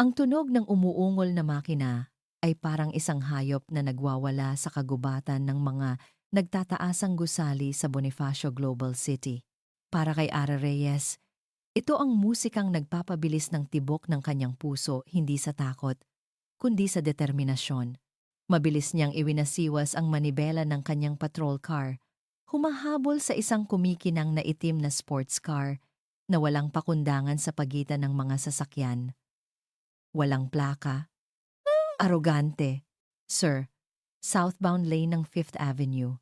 Ang tunog ng umuungol na makina ay parang isang hayop na nagwawala sa kagubatan ng mga nagtataasang gusali sa Bonifacio Global City. Para kay Ara Reyes, ito ang musikang nagpapabilis ng tibok ng kanyang puso hindi sa takot, kundi sa determinasyon. Mabilis niyang iwinasiwas ang manibela ng kanyang patrol car, humahabol sa isang kumikinang na itim na sports car na walang pakundangan sa pagitan ng mga sasakyan. Walang plaka. Arogante. Sir, southbound lane ng Fifth Avenue,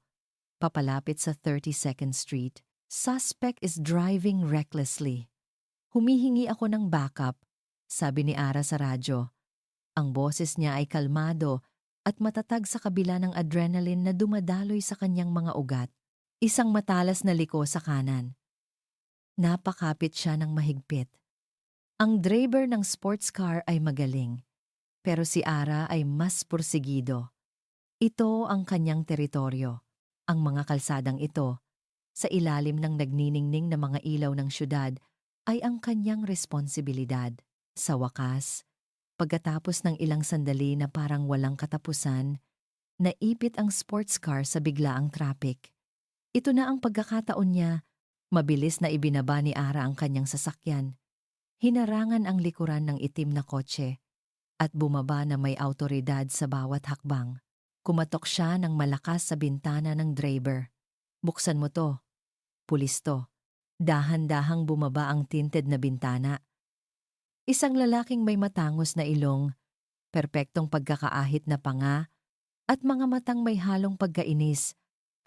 papalapit sa 32nd Street. Suspect is driving recklessly. Humihingi ako ng backup, sabi ni Ara sa radyo. Ang boses niya ay kalmado at matatag sa kabila ng adrenaline na dumadaloy sa kanyang mga ugat. Isang matalas na liko sa kanan. Napakapit siya ng mahigpit. Ang driver ng sports car ay magaling, pero si Ara ay mas pursigido. Ito ang kanyang teritoryo. Ang mga kalsadang ito, sa ilalim ng nagniningning na mga ilaw ng syudad, ay ang kanyang responsibilidad. Sa wakas, pagkatapos ng ilang sandali na parang walang katapusan, naipit ang sports car sa biglaang traffic. Ito na ang pagkakataon niya. Mabilis na ibinaba ni Ara ang kanyang sasakyan. Hinarangan ang likuran ng itim na kotse at bumaba na may awtoridad sa bawat hakbang. Kumatok siya ng malakas sa bintana ng driver. Buksan mo to. Pulis to. Dahan-dahang bumaba ang tinted na bintana. Isang lalaking may matangos na ilong, perpektong pagkakaahit na panga, at mga matang may halong pagkainis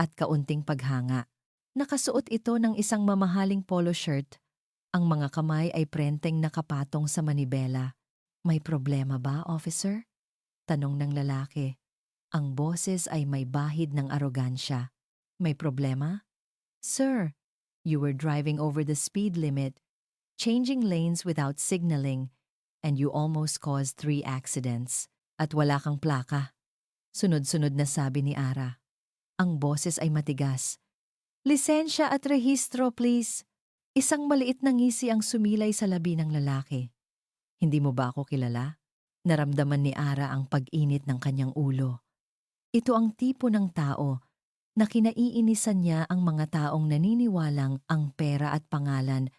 at kaunting paghanga. Nakasuot ito ng isang mamahaling polo shirt. Ang mga kamay ay prenteng nakapatong sa manibela. May problema ba, officer? Tanong ng lalaki. Ang boses ay may bahid ng arogansya. May problema? Sir, you were driving over the speed limit, changing lanes without signaling, and you almost caused 3 accidents. At wala kang plaka. Sunod-sunod na sabi ni Ara. Ang boses ay matigas. Lisensya at rehistro, please. Isang maliit na ngisi ang sumilay sa labi ng lalaki. Hindi mo ba ako kilala? Naramdaman ni Ara ang pag-init ng kanyang ulo. Ito ang tipo ng tao na kinaiinisan niya ang mga taong naniniwalang ang pera at pangalan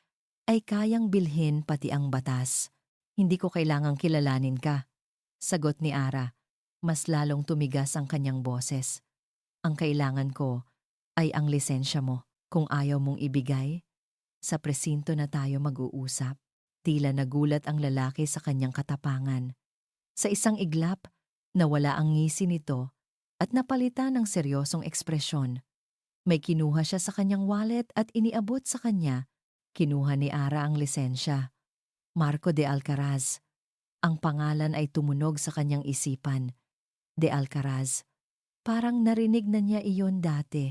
ay kayang bilhin pati ang batas. Hindi ko kailangang kilalanin ka. Sagot ni Ara. Mas lalong tumigas ang kanyang boses. Ang kailangan ko ay ang lisensya mo. Kung ayaw mong ibigay, sa presinto na tayo mag-uusap. Tila nagulat ang lalaki sa kanyang katapangan. Sa isang iglap, nawala ang ngisi nito at napalitan ng seryosong ekspresyon. May kinuha siya sa kanyang wallet at iniabot sa kanya. Kinuha ni Ara ang lisensya. Marco de Alcaraz. Ang pangalan ay tumunog sa kanyang isipan. De Alcaraz. Parang narinig na niya iyon dati.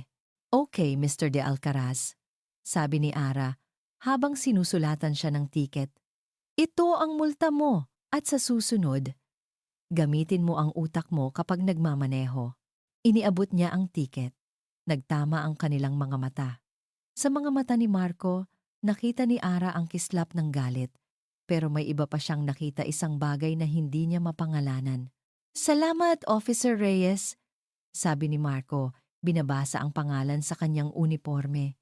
Okay, Mr. de Alcaraz, sabi ni Ara habang sinusulatan siya ng tiket. Ito ang multa mo at sa susunod, gamitin mo ang utak mo kapag nagmamaneho. Iniabot niya ang tiket. Nagtama ang kanilang mga mata. Sa mga mata ni Marco, nakita ni Ara ang kislap ng galit. Pero may iba pa siyang nakita isang bagay na hindi niya mapangalanan. Salamat, Officer Reyes, sabi ni Marco, binabasa ang pangalan sa kanyang uniforme.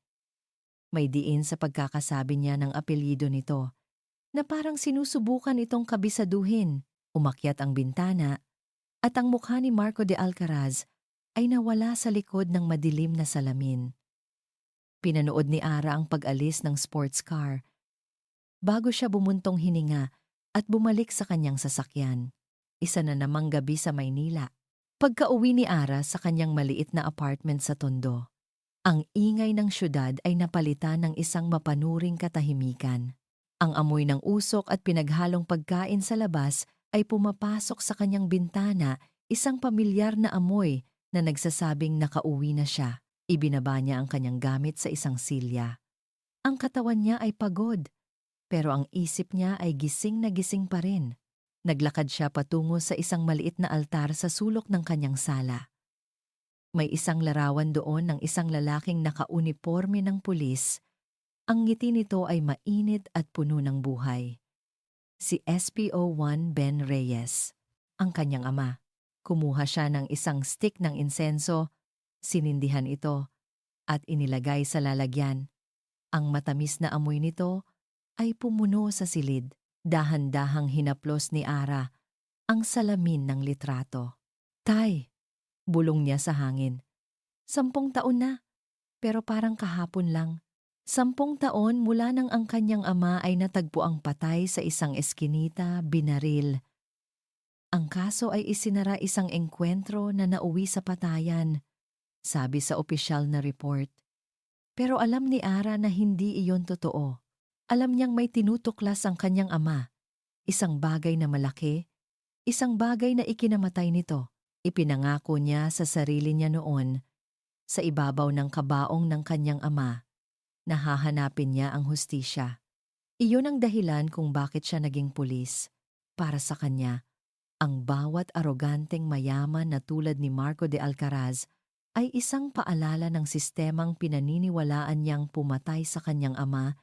May diin sa pagkakasabi niya ng apelyido nito, na parang sinusubukan itong kabisaduhin. Umakyat ang bintana, at ang mukha ni Marco de Alcaraz ay nawala sa likod ng madilim na salamin. Pinanood ni Ara ang pag-alis ng sports car, bago siya bumuntong hininga at bumalik sa kanyang sasakyan. Isa na namang gabi sa Maynila. Pagka-uwi ni Ara sa kanyang maliit na apartment sa Tondo, ang ingay ng syudad ay napalitan ng isang mapanuring katahimikan. Ang amoy ng usok at pinaghalong pagkain sa labas ay pumapasok sa kanyang bintana, isang pamilyar na amoy na nagsasabing nakauwi na siya. Ibinaba niya ang kanyang gamit sa isang silya. Ang katawan niya ay pagod, pero ang isip niya ay gising na gising pa rin. Naglakad siya patungo sa isang maliit na altar sa sulok ng kanyang sala. May isang larawan doon ng isang lalaking nakauniporme ng pulis. Ang ngiti nito ay mainit at puno ng buhay. si SPO1 Ben Reyes, ang kanyang ama. Kumuha siya ng isang stick ng insenso, sinindihan ito, at inilagay sa lalagyan. Ang matamis na amoy nito ay pumuno sa silid. Dahan-dahang hinaplos ni Ara ang salamin ng litrato. Tay, bulong niya sa hangin. 10 taon na, pero parang kahapon lang. 10 taon mula nang ang kanyang ama ay natagpuang patay sa isang eskinita, binaril. Ang kaso ay isinara isang engkwentro na nauwi sa patayan, sabi sa opisyal na report. Pero alam ni Ara na hindi iyon totoo. Alam niyang may tinutuklas ang kanyang ama. Isang bagay na malaki, isang bagay na ikinamatay nito. Ipinangako niya sa sarili niya noon, sa ibabaw ng kabaong ng kanyang ama, na hahanapin niya ang hustisya. Iyon ang dahilan kung bakit siya naging pulis. Para sa kanya, ang bawat aroganteng mayaman na tulad ni Marco de Alcaraz ay isang paalala ng sistemang pinaniniwalaan niyang pumatay sa kanyang ama,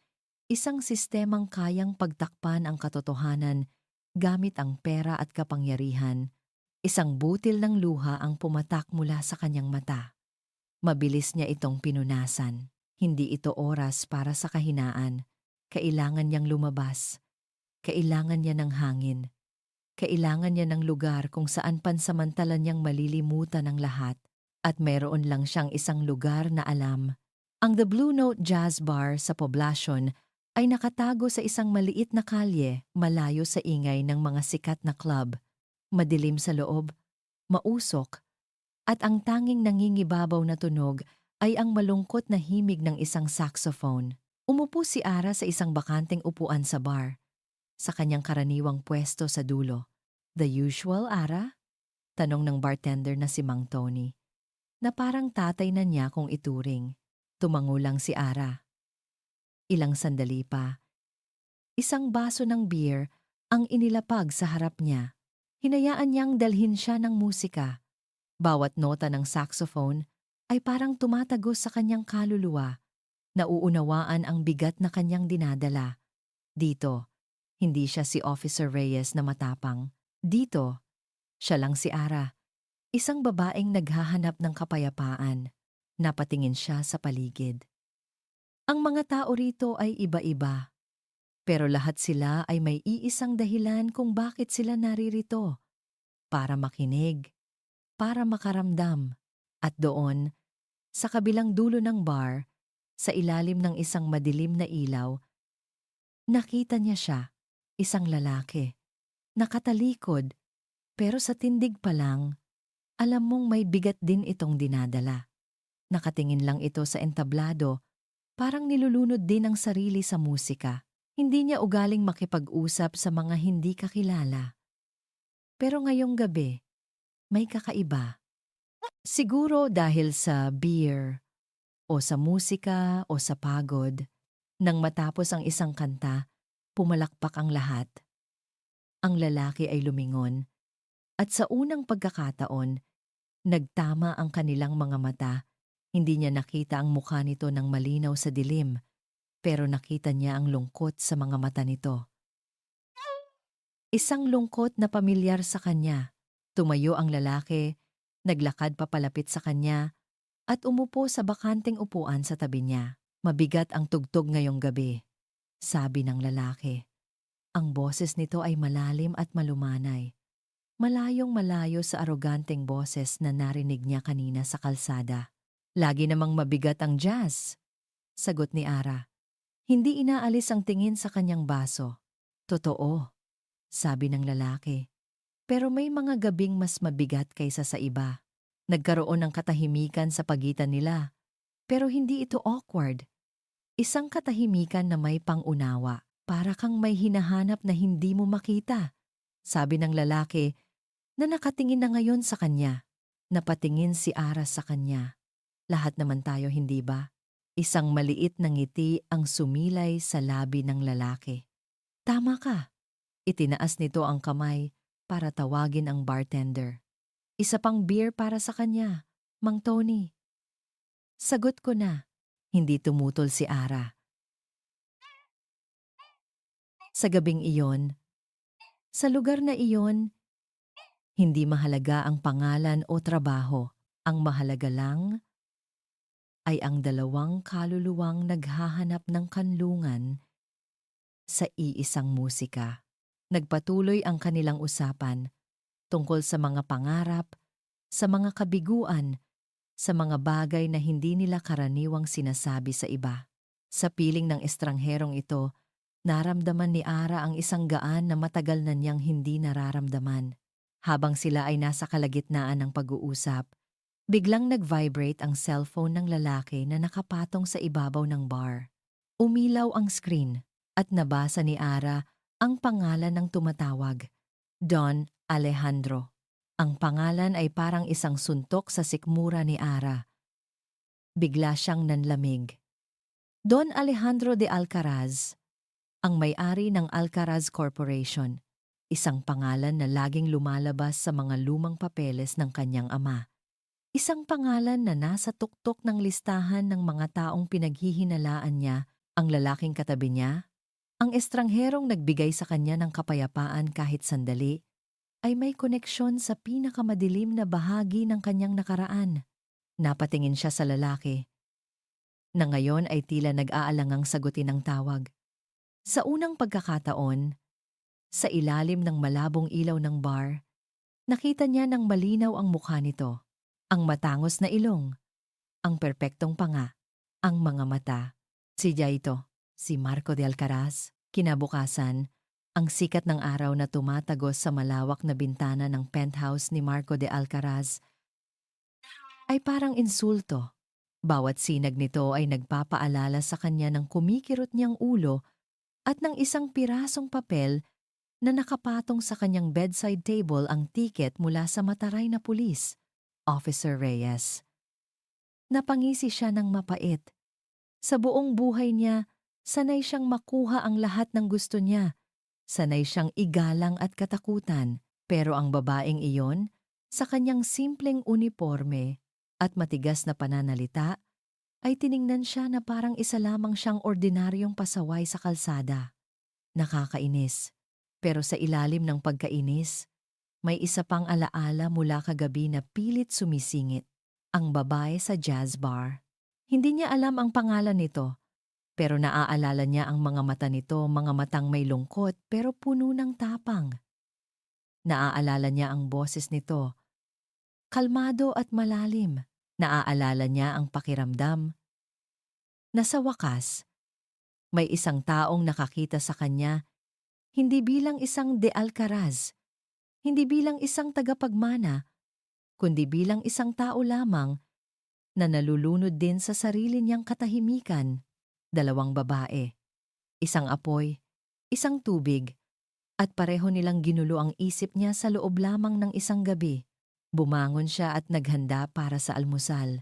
isang sistemang kayang pagtakpan ang katotohanan gamit ang pera at kapangyarihan. Isang butil ng luha ang pumatak mula sa kanyang mata. Mabilis niya itong pinunasan. Hindi ito oras para sa kahinaan. Kailangan niyang lumabas. Kailangan niya ng hangin. Kailangan niya ng lugar kung saan pansamantala niyang malilimutan ang lahat. At meron lang siyang isang lugar na alam. Ang The Blue Note Jazz Bar sa poblasyon ay nakatago sa isang maliit na kalye malayo sa ingay ng mga sikat na club. Madilim sa loob, mausok, at ang tanging nangingibabaw na tunog ay ang malungkot na himig ng isang saxophone. Umupo si Ara sa isang bakanteng upuan sa bar, sa kanyang karaniwang pwesto sa dulo. "The usual, Ara?" Tanong ng bartender na si Mang Tony, na parang tatay na niya kung ituring. Tumango lang si Ara. Ilang sandali pa, isang baso ng beer ang inilapag sa harap niya. Hinayaan niyang dalhin siya ng musika. Bawat nota ng saxophone ay parang tumatagos sa kanyang kaluluwa. Nauunawaan ang bigat na kanyang dinadala. Dito, hindi siya si Officer Reyes na matapang. Dito, siya lang si Ara, isang babaeng naghahanap ng kapayapaan. Napatingin siya sa paligid. Ang mga tao rito ay iba-iba, pero lahat sila ay may iisang dahilan kung bakit sila naririto. Para makinig, para makaramdam. At doon, sa kabilang dulo ng bar, sa ilalim ng isang madilim na ilaw, nakita niya siya, isang lalaki. Nakatalikod, pero sa tindig pa lang, alam mong may bigat din itong dinadala. Nakatingin lang ito sa entablado, parang nilulunod din ang sarili sa musika. Hindi niya ugaling makipag-usap sa mga hindi kakilala. Pero ngayong gabi, may kakaiba. Siguro dahil sa beer, o sa musika, o sa pagod. Nang matapos ang isang kanta, pumalakpak ang lahat. Ang lalaki ay lumingon, at sa unang pagkakataon, nagtama ang kanilang mga mata. Hindi niya nakita ang mukha nito ng malinaw sa dilim, pero nakita niya ang lungkot sa mga mata nito. Isang lungkot na pamilyar sa kanya. Tumayo ang lalaki, naglakad papalapit sa kanya, at umupo sa bakanteng upuan sa tabi niya. "Mabigat ang tugtog ngayong gabi," sabi ng lalaki. Ang boses nito ay malalim at malumanay. Malayong malayo sa aroganteng boses na narinig niya kanina sa kalsada. "Lagi namang mabigat ang jazz," sagot ni Ara. Hindi inaalis ang tingin sa kanyang baso. "Totoo," sabi ng lalaki. "Pero may mga gabing mas mabigat kaysa sa iba." Nagkaroon ng katahimikan sa pagitan nila. Pero hindi ito awkward. Isang katahimikan na may pangunawa. "Para kang may hinahanap na hindi mo makita," sabi ng lalaki na nakatingin na ngayon sa kanya. Napatingin si Ara sa kanya. Lahat naman tayo, hindi ba? Isang maliit na ngiti ang sumilay sa labi ng lalaki. "Tama ka." Itinaas nito ang kamay para tawagin ang bartender. "Isa pang beer para sa kanya, Mang Tony." Sagot ko na. Hindi tumutol si Ara. Sa gabing iyon, Sa lugar na iyon, hindi mahalaga ang pangalan o trabaho. Ang mahalaga lang ay ang dalawang kaluluwang naghahanap ng kanlungan sa iisang musika. Nagpatuloy ang kanilang usapan tungkol sa mga pangarap, sa mga kabiguan, sa mga bagay na hindi nila karaniwang sinasabi sa iba. Sa piling ng estrangherong ito, naramdaman ni Ara ang isang gaan na matagal na niyang hindi nararamdaman. Habang sila ay nasa kalagitnaan ng pag-uusap, biglang nag-vibrate ang cellphone ng lalaki na nakapatong sa ibabaw ng bar. Umilaw ang screen at nabasa ni Ara ang pangalan ng tumatawag, Don Alejandro. Ang pangalan ay parang isang suntok sa sikmura ni Ara. Bigla siyang nanlamig. Don Alejandro de Alcaraz, ang may-ari ng Alcaraz Corporation, isang pangalan na laging lumalabas sa mga lumang papeles ng kanyang ama. Isang pangalan na nasa tuktok ng listahan ng mga taong pinaghihinalaan niya, ang lalaking katabi niya, ang estrangherong nagbigay sa kanya ng kapayapaan kahit sandali, ay may koneksyon sa pinakamadilim na bahagi ng kanyang nakaraan. Napatingin siya sa lalaki, na ngayon ay tila nag-aalangang sagutin ang tawag. Sa unang pagkakataon, sa ilalim ng malabong ilaw ng bar, nakita niya ng malinaw ang mukha nito. Ang matangos na ilong, ang perpektong panga, ang mga mata. Si Jaito, si Marco de Alcaraz. Kinabukasan, ang sikat ng araw na tumatagos sa malawak na bintana ng penthouse ni Marco de Alcaraz ay parang insulto. Bawat sinag nito ay nagpapaalala sa kanya ng kumikirot niyang ulo at ng isang pirasong papel na nakapatong sa kanyang bedside table ang tiket mula sa mataray na pulis, Officer Reyes. Napangisi siya ng mapait. Sa buong buhay niya, sanay siyang makuha ang lahat ng gusto niya. Sanay siyang igalang at katakutan. Pero ang babaeng iyon, sa kanyang simpleng uniforme at matigas na pananalita, ay tiningnan siya na parang isa lamang siyang ordinaryong pasaway sa kalsada. Nakakainis. Pero sa ilalim ng pagkainis, may isa pang alaala mula kagabi na pilit sumisingit. Ang babae sa jazz bar. Hindi niya alam ang pangalan nito, pero naaalala niya ang mga mata nito, mga matang may lungkot pero puno ng tapang. Naaalala niya ang boses nito, kalmado at malalim. Naaalala niya ang pakiramdam na sa wakas, may isang taong nakakita sa kanya, hindi bilang isang De Alcaraz, hindi bilang isang tagapagmana, kundi bilang isang tao lamang na nalulunod din sa sarili niyang katahimikan. Dalawang babae, isang apoy, isang tubig, at pareho nilang ginulo ang isip niya sa loob lamang ng isang gabi. Bumangon siya at naghanda para sa almusal.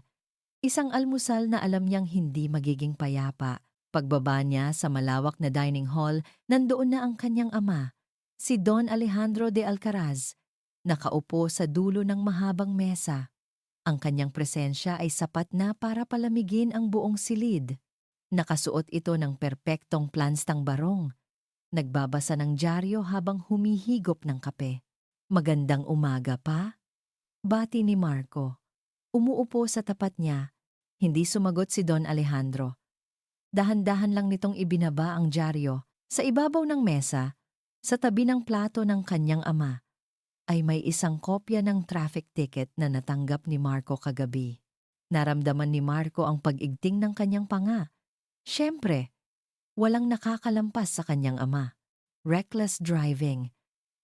Isang almusal na alam niyang hindi magiging payapa. Pagbaba niya sa malawak na dining hall, nandoon na ang kanyang ama, si Don Alejandro de Alcaraz, nakaupo sa dulo ng mahabang mesa. Ang kanyang presensya ay sapat na para palamigin ang buong silid. Nakasuot ito ng perpektong planstang barong. Nagbabasa ng dyaryo habang humihigop ng kape. Magandang umaga pa? Bati ni Marco. Umuupo sa tapat niya. Hindi sumagot si Don Alejandro. Dahan-dahan lang nitong ibinaba ang dyaryo. Sa ibabaw ng mesa, sa tabi ng plato ng kanyang ama, ay may isang kopya ng traffic ticket na natanggap ni Marco kagabi. Naramdaman ni Marco ang pag-igting ng kanyang panga. Siyempre, walang nakakalampas sa kanyang ama. Reckless driving,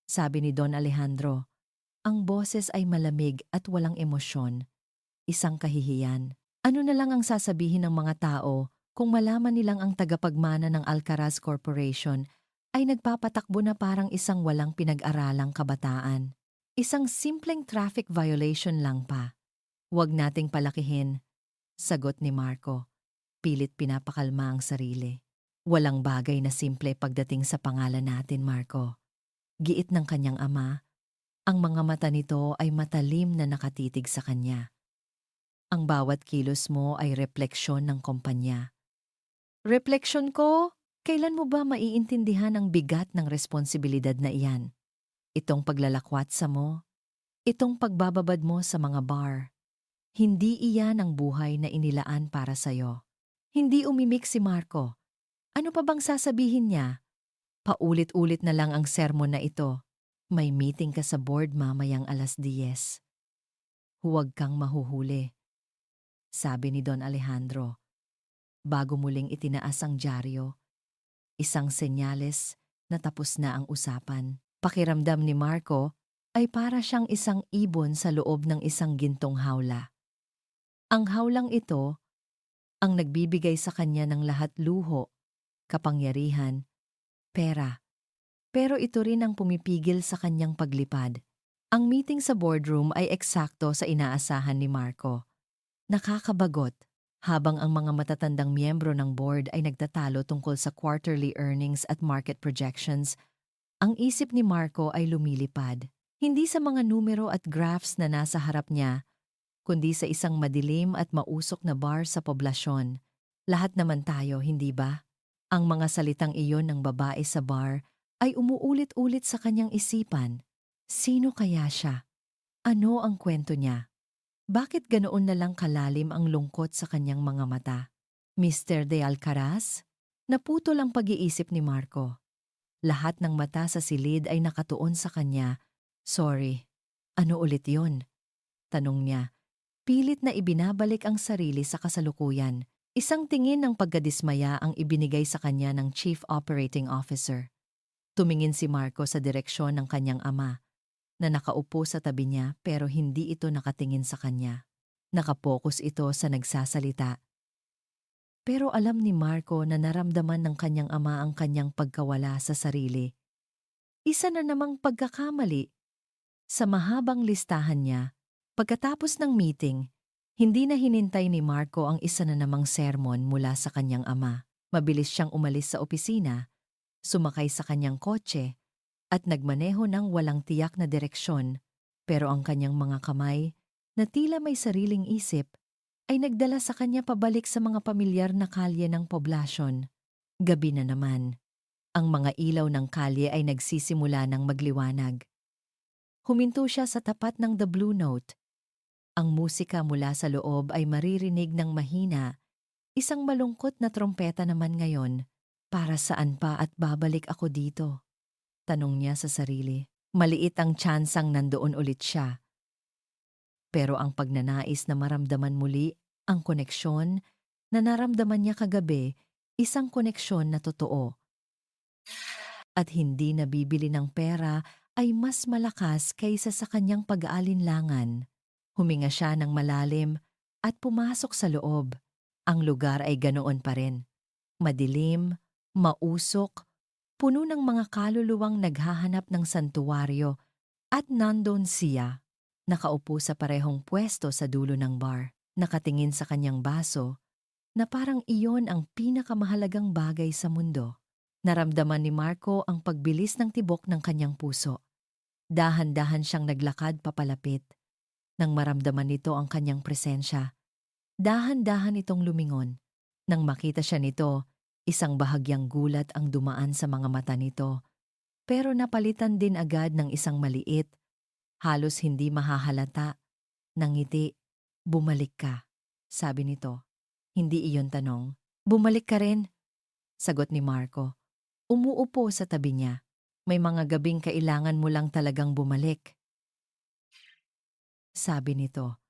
sabi ni Don Alejandro. Ang boses ay malamig at walang emosyon. Isang kahihiyan. Ano na lang ang sasabihin ng mga tao kung malaman nilang ang tagapagmana ng Alcaraz Corporation ay nagpapatakbo na parang isang walang pinag-aralang kabataan. Isang simpleng traffic violation lang pa. Huwag nating palakihin, sagot ni Marco. Pilit pinapakalma ang sarili. Walang bagay na simple pagdating sa pangalan natin, Marco. Giit ng kanyang ama, ang mga mata nito ay matalim na nakatitig sa kanya. Ang bawat kilos mo ay refleksyon ng kumpanya. Refleksyon ko? Kailan mo ba maiintindihan ang bigat ng responsibilidad na iyan? Itong paglalakwatsa mo, itong pagbababad mo sa mga bar, hindi iyan ang buhay na inilaan para sa'yo. Hindi umimik si Marco. Ano pa bang sasabihin niya? Paulit-ulit na lang ang sermon na ito. May meeting ka sa board mamayang 10:00. Huwag kang mahuhuli, sabi ni Don Alejandro. Bago muling itinaas ang dyaryo, isang senyales na tapos na ang usapan. Pakiramdam ni Marco ay para siyang isang ibon sa loob ng isang gintong hawla. Ang hawlang ito ang nagbibigay sa kanya ng lahat luho, kapangyarihan, pera. Pero ito rin ang pumipigil sa kanyang paglipad. Ang meeting sa boardroom ay eksakto sa inaasahan ni Marco. Nakakabagot, habang ang mga matatandang miyembro ng board ay nagtatalo tungkol sa quarterly earnings at market projections, ang isip ni Marco ay lumilipad. Hindi sa mga numero at graphs na nasa harap niya, kundi sa isang madilim at mausok na bar sa poblasyon. Lahat naman tayo, hindi ba? Ang mga salitang iyon ng babae sa bar ay umuulit-ulit sa kanyang isipan. Sino kaya siya? Ano ang kwento niya? Bakit ganoon na lang kalalim ang lungkot sa kanyang mga mata? Mr. De Alcaraz? Naputol ang pag-iisip ni Marco. Lahat ng mata sa silid ay nakatuon sa kanya. Sorry, ano ulit yon? Tanong niya. Pilit na ibinabalik ang sarili sa kasalukuyan. Isang tingin ng pagkadismaya ang ibinigay sa kanya ng Chief Operating Officer. Tumingin si Marco sa direksyon ng kanyang ama, na nakaupo sa tabi niya pero hindi ito nakatingin sa kanya. Nakapokus ito sa nagsasalita. Pero alam ni Marco na naramdaman ng kanyang ama ang kanyang pagkawala sa sarili. Isa na namang pagkakamali. Sa mahabang listahan niya, pagkatapos ng meeting, hindi na hinintay ni Marco ang isa na namang sermon mula sa kanyang ama. Mabilis siyang umalis sa opisina, sumakay sa kanyang kotse, at nagmaneho ng walang tiyak na direksyon, pero ang kanyang mga kamay, na tila may sariling isip, ay nagdala sa kanya pabalik sa mga pamilyar na kalye ng poblasyon. Gabi na naman. Ang mga ilaw ng kalye ay nagsisimula ng magliwanag. Huminto siya sa tapat ng The Blue Note. Ang musika mula sa loob ay maririnig ng mahina. Isang malungkot na trompeta naman ngayon. Para saan pa at babalik ako dito? Tanong niya sa sarili. Maliit ang tsansang nandoon ulit siya. Pero ang pagnanais na maramdaman muli ang koneksyon na naramdaman niya kagabi, isang koneksyon na totoo. At hindi nabibili ng pera ay mas malakas kaysa sa kanyang pag-aalinlangan. Huminga siya ng malalim at pumasok sa loob. Ang lugar ay ganoon pa rin. Madilim, mausok, puno ng mga kaluluwang naghahanap ng santuwaryo at nandon siya. Nakaupo sa parehong pwesto sa dulo ng bar, nakatingin sa kanyang baso na parang iyon ang pinakamahalagang bagay sa mundo. Naramdaman ni Marco ang pagbilis ng tibok ng kanyang puso. Dahan-dahan siyang naglakad papalapit. Nang maramdaman nito ang kanyang presensya, dahan-dahan itong lumingon. Nang makita siya nito, isang bahagyang gulat ang dumaan sa mga mata nito. Pero napalitan din agad ng isang maliit, halos hindi mahahalata, ng ngiti. Bumalik ka, sabi nito. Hindi iyon tanong. Bumalik ka rin, sagot ni Marco. Umuupo sa tabi niya. May mga gabing kailangan mo lang talagang bumalik, sabi nito.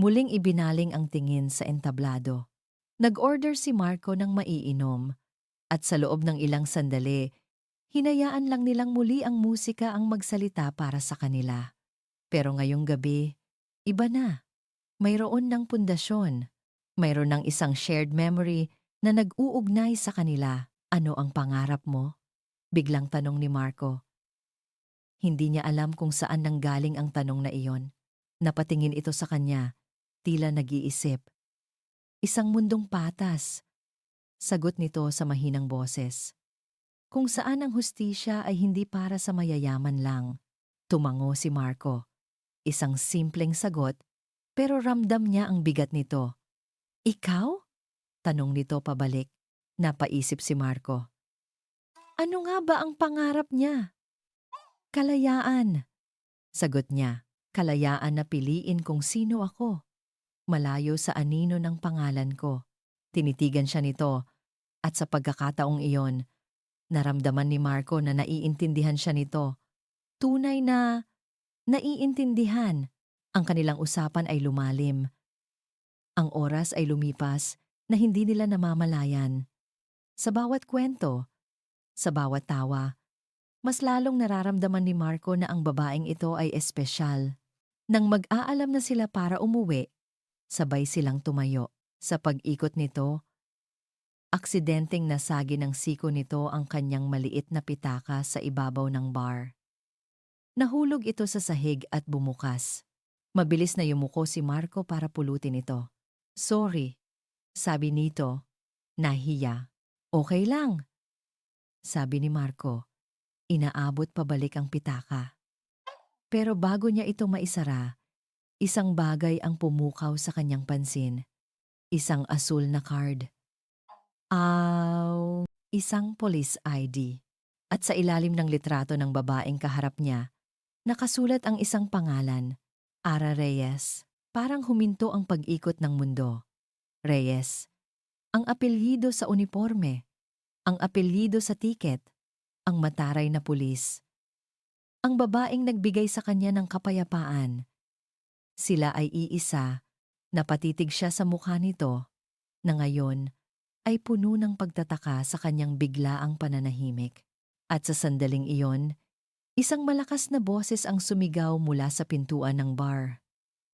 Muling ibinaling ang tingin sa entablado. Nag-order si Marco ng maiinom at sa loob ng ilang sandali, hinayaan lang nilang muli ang musika ang magsalita para sa kanila. Pero ngayong gabi, iba na. Mayroon ng pundasyon. Mayroon ng isang shared memory na nag-uugnay sa kanila. Ano ang pangarap mo? Biglang tanong ni Marco. Hindi niya alam kung saan nanggaling ang tanong na iyon. Napatingin ito sa kanya, tila nag-iisip. Isang mundong patas, sagot nito sa mahinang boses. Kung saan ang hustisya ay hindi para sa mayayaman lang. Tumango si Marco. Isang simpleng sagot, pero ramdam niya ang bigat nito. Ikaw? Tanong nito pabalik. Napaisip si Marco. Ano nga ba ang pangarap niya? Kalayaan, sagot niya. Kalayaan na piliin kung sino ako, malayo sa anino ng pangalan ko. Tinitigan siya nito at sa pagkakataong iyon, naramdaman ni Marco na naiintindihan siya nito. Tunay na naiintindihan. Ang kanilang usapan ay lumalim. Ang oras ay lumipas na hindi nila namamalayan. Sa bawat kwento, sa bawat tawa, mas lalong nararamdaman ni Marco na ang babaeng ito ay espesyal. Nang mag-aalam na sila para umuwi, sabay silang tumayo. Sa pag-ikot nito, aksidenteng nasagi ng siko nito ang kanyang maliit na pitaka sa ibabaw ng bar. Nahulog ito sa sahig at bumukas. Mabilis na yumuko si Marco para pulutin ito. Sorry, sabi nito, nahiya. Okay lang, sabi ni Marco. Inaabot pabalik ang pitaka. Pero bago niya ito maisara, isang bagay ang pumukaw sa kanyang pansin. Isang asul na card. Isang police ID. At sa ilalim ng litrato ng babaeng kaharap niya, nakasulat ang isang pangalan, Ara Reyes. Parang huminto ang pag-ikot ng mundo. Reyes. Ang apelyido sa uniforme. Ang apelyido sa tiket. Ang mataray na pulis. Ang babaeng nagbigay sa kanya ng kapayapaan. Sila ay iisa, napatitig siya sa mukha nito, na ngayon ay puno ng pagtataka sa kanyang biglaang pananahimik. At sa sandaling iyon, isang malakas na boses ang sumigaw mula sa pintuan ng bar.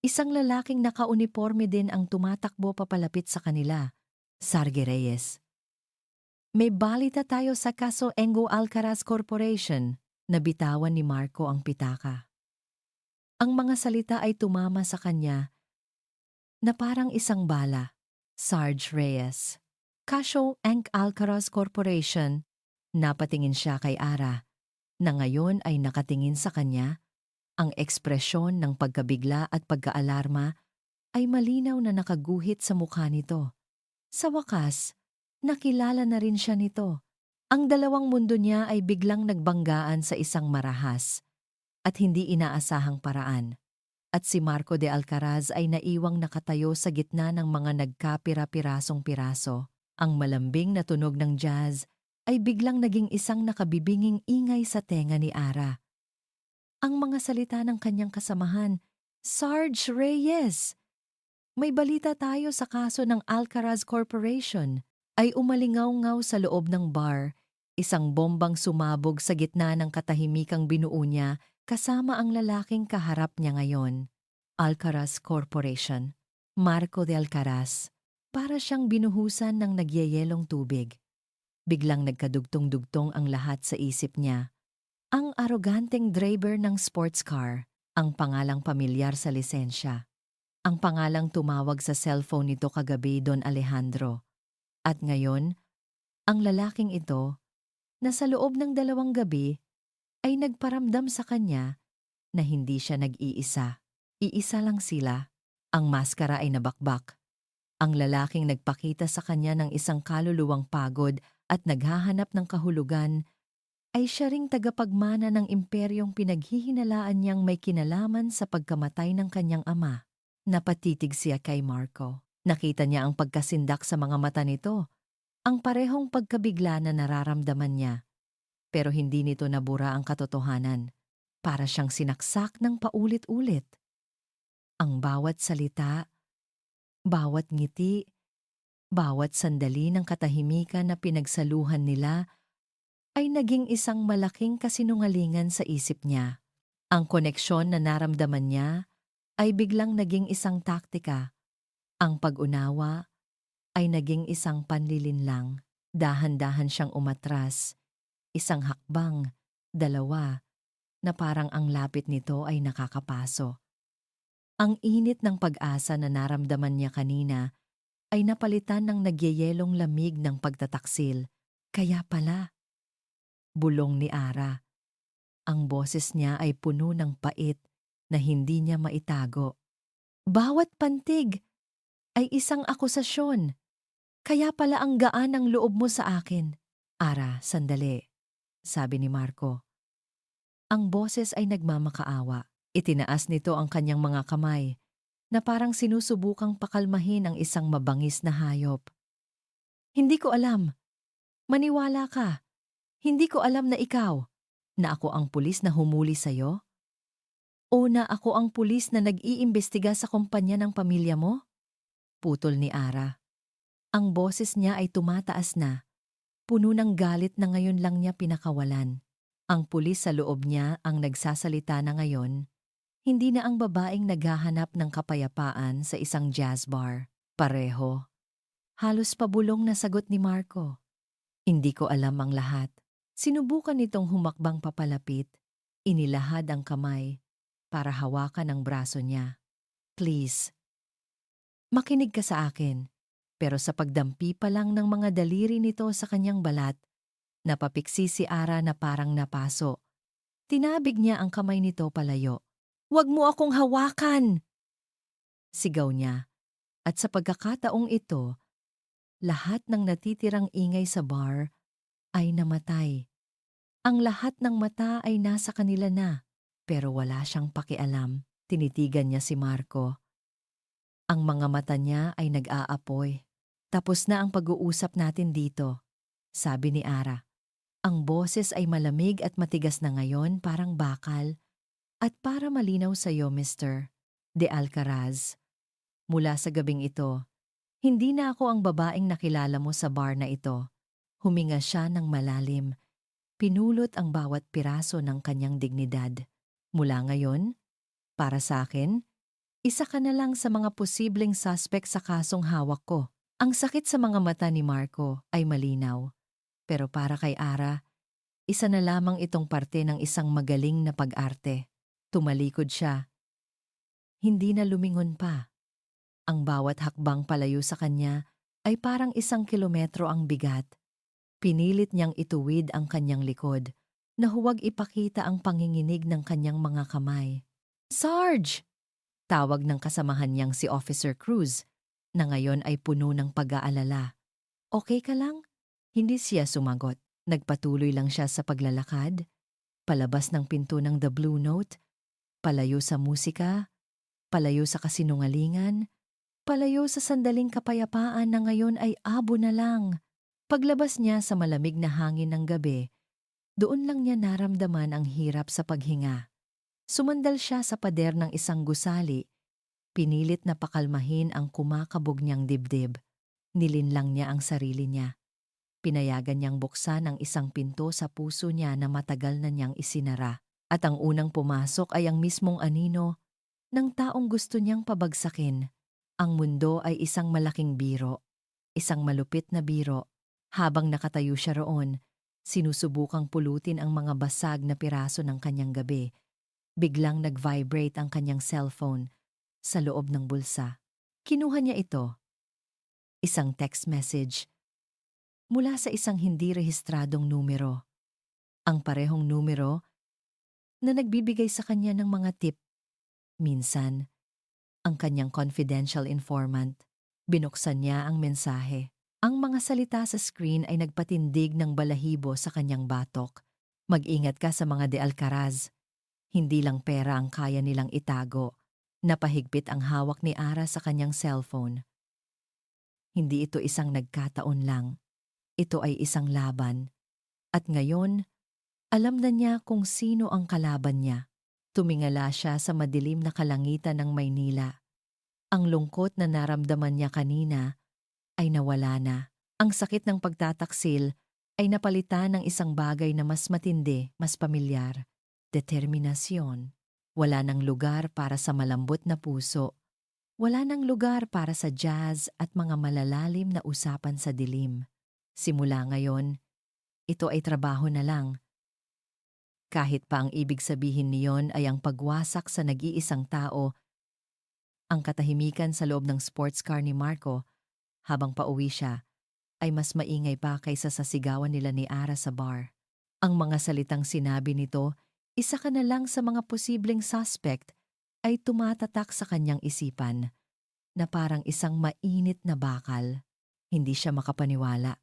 Isang lalaking nakauniforme din ang tumatakbo papalapit sa kanila. Sarge Reyes. May balita tayo sa kaso Engo Alcaraz Corporation. Nabitawan ni Marco ang pitaka. Ang mga salita ay tumama sa kanya na parang isang bala. Sarge Reyes. Kaso Engo Alcaraz Corporation. Napatingin siya kay Ara, na ngayon ay nakatingin sa kanya. Ang ekspresyon ng pagkabigla at pagkaalarma ay malinaw na nakaguhit sa mukha nito. Sa wakas, nakilala na rin siya nito. Ang dalawang mundo niya ay biglang nagbanggaan sa isang marahas at hindi inaasahang paraan. At si Marco de Alcaraz ay naiwang nakatayo sa gitna ng mga nagkapira-pirasong piraso. Ang malambing na tunog ng jazz ay biglang naging isang nakabibinging ingay sa tenga ni Ara. Ang mga salita ng kanyang kasamahan, Sarge Reyes! May balita tayo sa kaso ng Alcaraz Corporation. Ay umalingaw-ngaw sa loob ng bar, isang bombang sumabog sa gitna ng katahimikang binuo niya kasama ang lalaking kaharap niya ngayon. Alcaraz Corporation. Marco de Alcaraz. Para siyang binuhusan ng nagyayelong tubig. Biglang nagkadugtong-dugtong ang lahat sa isip niya. Ang aroganteng driver ng sports car, ang pangalang pamilyar sa lisensya. Ang pangalang tumawag sa cellphone nito kagabi, Don Alejandro. At ngayon, ang lalaking ito, na sa loob ng 2 gabi, ay nagparamdam sa kanya na hindi siya nag-iisa. Iisa lang sila. Ang maskara ay nabakbak. Ang lalaking nagpakita sa kanya ng isang kaluluwang pagod at naghahanap ng kahulugan ay siya ring tagapagmana ng imperyong pinaghihinalaan niyang may kinalaman sa pagkamatay ng kanyang ama. Napatitig siya kay Marco. Nakita niya ang pagkasindak sa mga mata nito, ang parehong pagkabigla na nararamdaman niya. Pero hindi nito nabura ang katotohanan. Para siyang sinaksak ng paulit-ulit. Ang bawat salita, bawat ngiti, bawat sandali ng katahimikan na pinagsaluhan nila ay naging isang malaking kasinungalingan sa isip niya. Ang koneksyon na naramdaman niya ay biglang naging isang taktika. Ang pag-unawa ay naging isang panlilinlang. Dahan-dahan siyang umatras. Isang hakbang, 2, na parang ang lapit nito ay nakakapaso. Ang init ng pag-asa na naramdaman niya kanina ay napalitan ng nagyayelong lamig ng pagtataksil. Kaya pala, bulong ni Ara. Ang boses niya ay puno ng pait na hindi niya maitago. Bawat pantig ay isang akusasyon. Kaya pala ang gaan ng loob mo sa akin. Ara, sandali, sabi ni Marco. Ang boses ay nagmamakaawa. Itinaas nito ang kanyang mga kamay na parang sinusubukang pakalmahin ang isang mabangis na hayop. Hindi ko alam. Maniwala ka. Hindi ko alam na ikaw, na ako ang pulis na humuli sa'yo? O na ako ang pulis na nag-iimbestiga sa kumpanya ng pamilya mo? Putol ni Ara. Ang boses niya ay tumataas na, puno ng galit na ngayon lang niya pinakawalan. Ang pulis sa loob niya ang nagsasalita na ngayon, hindi na ang babaeng naghahanap ng kapayapaan sa isang jazz bar. Pareho. Halos pabulong na sagot ni Marco. Hindi ko alam ang lahat. Sinubukan nitong humakbang papalapit, inilahad ang kamay para hawakan ang braso niya. Please, makinig ka sa akin. Pero sa pagdampi pa lang ng mga daliri nito sa kanyang balat, napapiksi si Ara na parang napaso. Tinabig niya ang kamay nito palayo. "Huwag mo akong hawakan!" Sigaw niya. At sa pagkakataong ito, lahat ng natitirang ingay sa bar ay namatay. Ang lahat ng mata ay nasa kanila na, pero wala siyang pakialam. Tinitigan niya si Marco. Ang mga mata niya ay nag-aapoy. Tapos na ang pag-uusap natin dito, sabi ni Ara. Ang boses ay malamig at matigas na ngayon, parang bakal. At para malinaw sa iyo, Mr. De Alcaraz, mula sa gabing ito, hindi na ako ang babaeng nakilala mo sa bar na ito. Huminga siya ng malalim. Pinulot ang bawat piraso ng kanyang dignidad. Mula ngayon, para sa akin, isa ka na lang sa mga posibleng suspect sa kasong hawak ko. Ang sakit sa mga mata ni Marco ay malinaw. Pero para kay Ara, isa na lamang itong parte ng isang magaling na pag-arte. Tumalikod siya. Hindi na lumingon pa. Ang bawat hakbang palayo sa kanya ay parang 1 kilometro ang bigat. Pinilit niyang ituwid ang kanyang likod na huwag ipakita ang panginginig ng kanyang mga kamay. "Sarge!" Tawag ng kasamahan niyang si Officer Cruz na ngayon ay puno ng pag-aalala. "Okay ka lang?" Hindi siya sumagot. Nagpatuloy lang siya sa paglalakad, palabas ng pinto ng The Blue Note, palayo sa musika, palayo sa kasinungalingan, palayo sa sandaling kapayapaan na ngayon ay abo na lang. Paglabas niya sa malamig na hangin ng gabi, doon lang niya naramdaman ang hirap sa paghinga. Sumandal siya sa pader ng isang gusali, pinilit na pakalmahin ang kumakabog niyang dibdib. Nilinlang niya ang sarili niya. Pinayagan niyang buksan ang isang pinto sa puso niya na matagal na niyang isinara. At ang unang pumasok ay ang mismong anino ng taong gusto niyang pabagsakin. Ang mundo ay isang malaking biro, isang malupit na biro. Habang nakatayo siya roon, sinusubukang pulutin ang mga basag na piraso ng kanyang gabi. Biglang nag-vibrate ang kanyang cellphone sa loob ng bulsa. Kinuha niya ito. Isang text message mula sa isang hindi rehistradong numero. Ang parehong numero na nagbibigay sa kanya ng mga tip. Minsan, ang kanyang confidential informant. Binuksan niya ang mensahe. Ang mga salita sa screen ay nagpatindig ng balahibo sa kanyang batok. "Mag-ingat ka sa mga De Alcaraz. Hindi lang pera ang kaya nilang itago." Napahigpit ang hawak ni Ara sa kanyang cellphone. Hindi ito isang nagkataon lang. Ito ay isang laban. At ngayon, alam na niya kung sino ang kalaban niya. Tumingala siya sa madilim na kalangitan ng Maynila. Ang lungkot na naramdaman niya kanina ay nawala na. Ang sakit ng pagtataksil ay napalitan ng isang bagay na mas matindi, mas pamilyar. Determinasyon. Wala nang lugar para sa malambot na puso. Wala nang lugar para sa jazz at mga malalalim na usapan sa dilim. Simula ngayon, ito ay trabaho na lang. Kahit pa ang ibig sabihin niyon ay ang pagwasak sa nag-iisang tao. Ang katahimikan sa loob ng sports car ni Marco habang pauwi siya ay mas maingay pa kaysa sa sigawan nila ni Ara sa bar. Ang mga salitang sinabi nito, "Isa ka na lang sa mga posibleng suspect," ay tumatatak sa kanyang isipan na parang isang mainit na bakal. Hindi siya makapaniwala.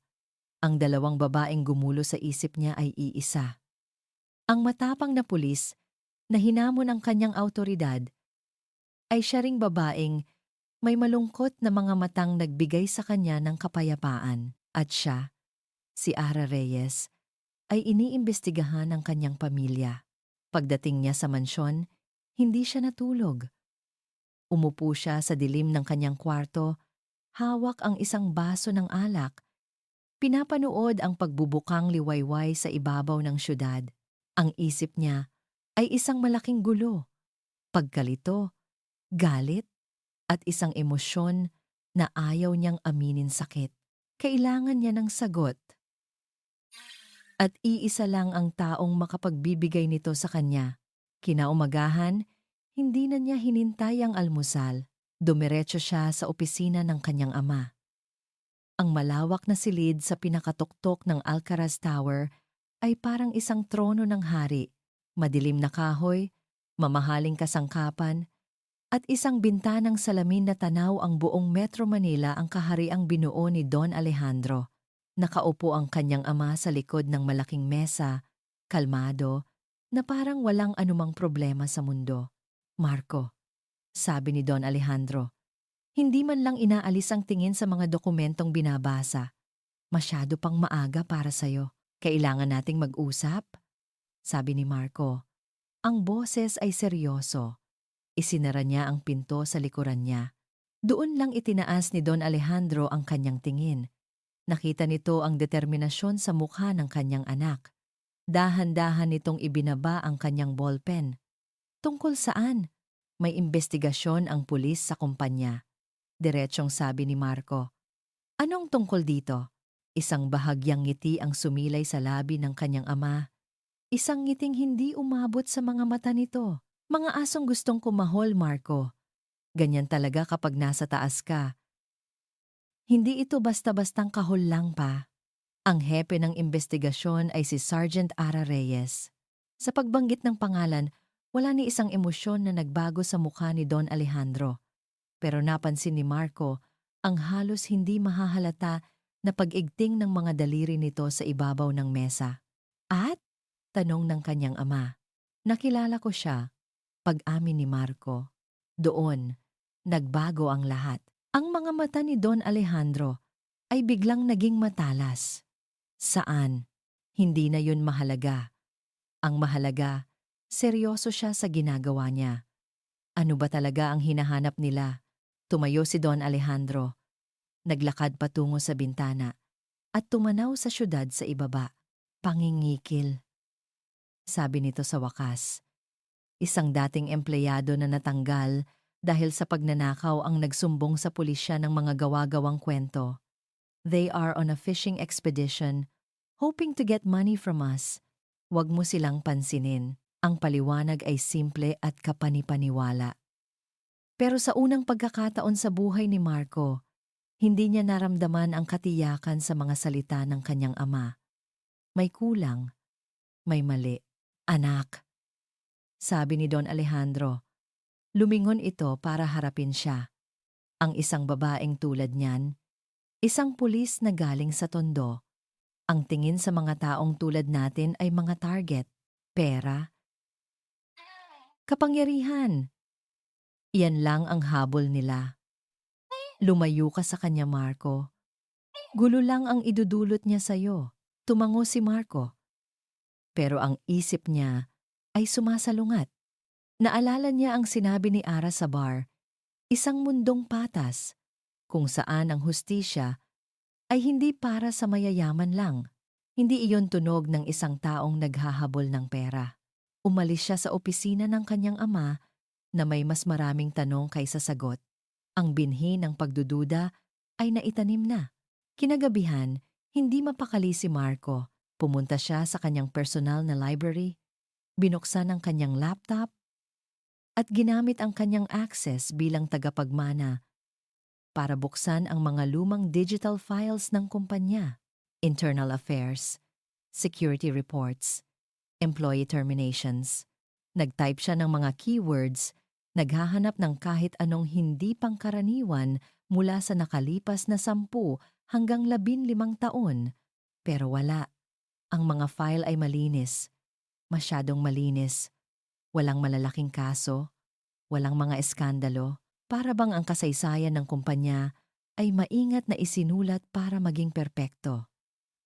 Ang dalawang babaeng gumulo sa isip niya ay iisa. Ang matapang na pulis na hinamon ang kanyang autoridad ay siya ring babaeng may malungkot na mga matang nagbigay sa kanya ng kapayapaan. At siya, si Ara Reyes, ay iniimbestigahan ng kanyang pamilya. Pagdating niya sa mansyon, hindi siya natulog. Umupo siya sa dilim ng kanyang kwarto, hawak ang isang baso ng alak. Pinapanood ang pagbubukang liwayway sa ibabaw ng syudad. Ang isip niya ay isang malaking gulo, pagkalito, galit, at isang emosyon na ayaw niyang aminin sakit. Kailangan niya ng sagot. At iisa lang ang taong makapagbibigay nito sa kanya. Kinaumagahan, hindi na niya hinintay ang almusal. Dumiretso siya sa opisina ng kanyang ama. Ang malawak na silid sa pinakatuktok ng Alcaraz Tower ay parang isang trono ng hari. Madilim na kahoy, mamahaling kasangkapan, at isang bintanang salamin na tanaw ang buong Metro Manila ang kahariang binuo ni Don Alejandro. Nakaupo ang kanyang ama sa likod ng malaking mesa, kalmado, na parang walang anumang problema sa mundo. Marco, sabi ni Don Alejandro, hindi man lang inaalis ang tingin sa mga dokumentong binabasa. Masyado pang maaga para sa'yo. Kailangan nating mag-usap? Sabi ni Marco. Ang boses ay seryoso. Isinara niya ang pinto sa likuran niya. Doon lang itinaas ni Don Alejandro ang kanyang tingin. Nakita nito ang determinasyon sa mukha ng kanyang anak. Dahan-dahan nitong ibinaba ang kanyang ballpen. Tungkol saan? May investigasyon ang pulis sa kumpanya. Diretsong sabi ni Marco. Anong tungkol dito? Isang bahagyang ngiti ang sumilay sa labi ng kanyang ama. Isang ngiting hindi umabot sa mga mata nito. Mga asong gustong kumahol, Marco. Ganyan talaga kapag nasa taas ka. Hindi ito basta-bastang kahol lang pa. Ang hepe ng investigasyon ay si Sergeant Ara Reyes. Sa pagbanggit ng pangalan, wala ni isang emosyon na nagbago sa mukha ni Don Alejandro. Pero napansin ni Marco ang halos hindi mahahalata na pag-igting ng mga daliri nito sa ibabaw ng mesa. At? Tanong ng kanyang ama. Nakilala ko siya. Pag-amin ni Marco. Doon, nagbago ang lahat. Ang mga mata ni Don Alejandro ay biglang naging matalas. Saan? Hindi na yun mahalaga. Ang mahalaga, seryoso siya sa ginagawa niya. Ano ba talaga ang hinahanap nila? Tumayo si Don Alejandro. Naglakad patungo sa bintana at tumanaw sa syudad sa ibaba. Pangingikil. Sabi nito sa wakas. Isang dating empleyado na natanggal dahil sa pagnanakaw ang nagsumbong sa pulisya ng mga gawa-gawang kwento. They are on a fishing expedition, hoping to get money from us. Huwag mo silang pansinin. Ang paliwanag ay simple at kapanipaniwala. Pero sa unang pagkakataon sa buhay ni Marco, hindi niya naramdaman ang katiyakan sa mga salita ng kanyang ama. May kulang, may mali. Anak, sabi ni Don Alejandro. Lumingon ito para harapin siya. Ang isang babaeng tulad niyan, isang pulis na galing sa Tondo. Ang tingin sa mga taong tulad natin ay mga target, pera, kapangyarihan. Iyan lang ang habol nila. Lumayo ka sa kanya, Marco. Gulo lang ang idudulot niya sa'yo. Tumango si Marco. Pero ang isip niya ay sumasalungat. Naalala niya ang sinabi ni Ara sa bar, isang mundong patas, kung saan ang hustisya ay hindi para sa mayayaman lang. Hindi iyon tunog ng isang taong naghahabol ng pera. Umalis siya sa opisina ng kanyang ama na may mas maraming tanong kaysa sagot. Ang binhi ng pagdududa ay naitanim na. Kinagabihan, hindi mapakali si Marco. Pumunta siya sa kanyang personal na library, binuksan ang kanyang laptop, at ginamit ang kanyang access bilang tagapagmana para buksan ang mga lumang digital files ng kumpanya, internal affairs, security reports, employee terminations. Nag-type siya ng mga keywords, naghahanap ng kahit anong hindi pangkaraniwan mula sa nakalipas na 10 hanggang 15 taon. Pero wala. Ang mga file ay malinis, masyadong malinis, walang malalaking kaso, walang mga eskandalo, para bang ang kasaysayan ng kumpanya ay maingat na isinulat para maging perpekto.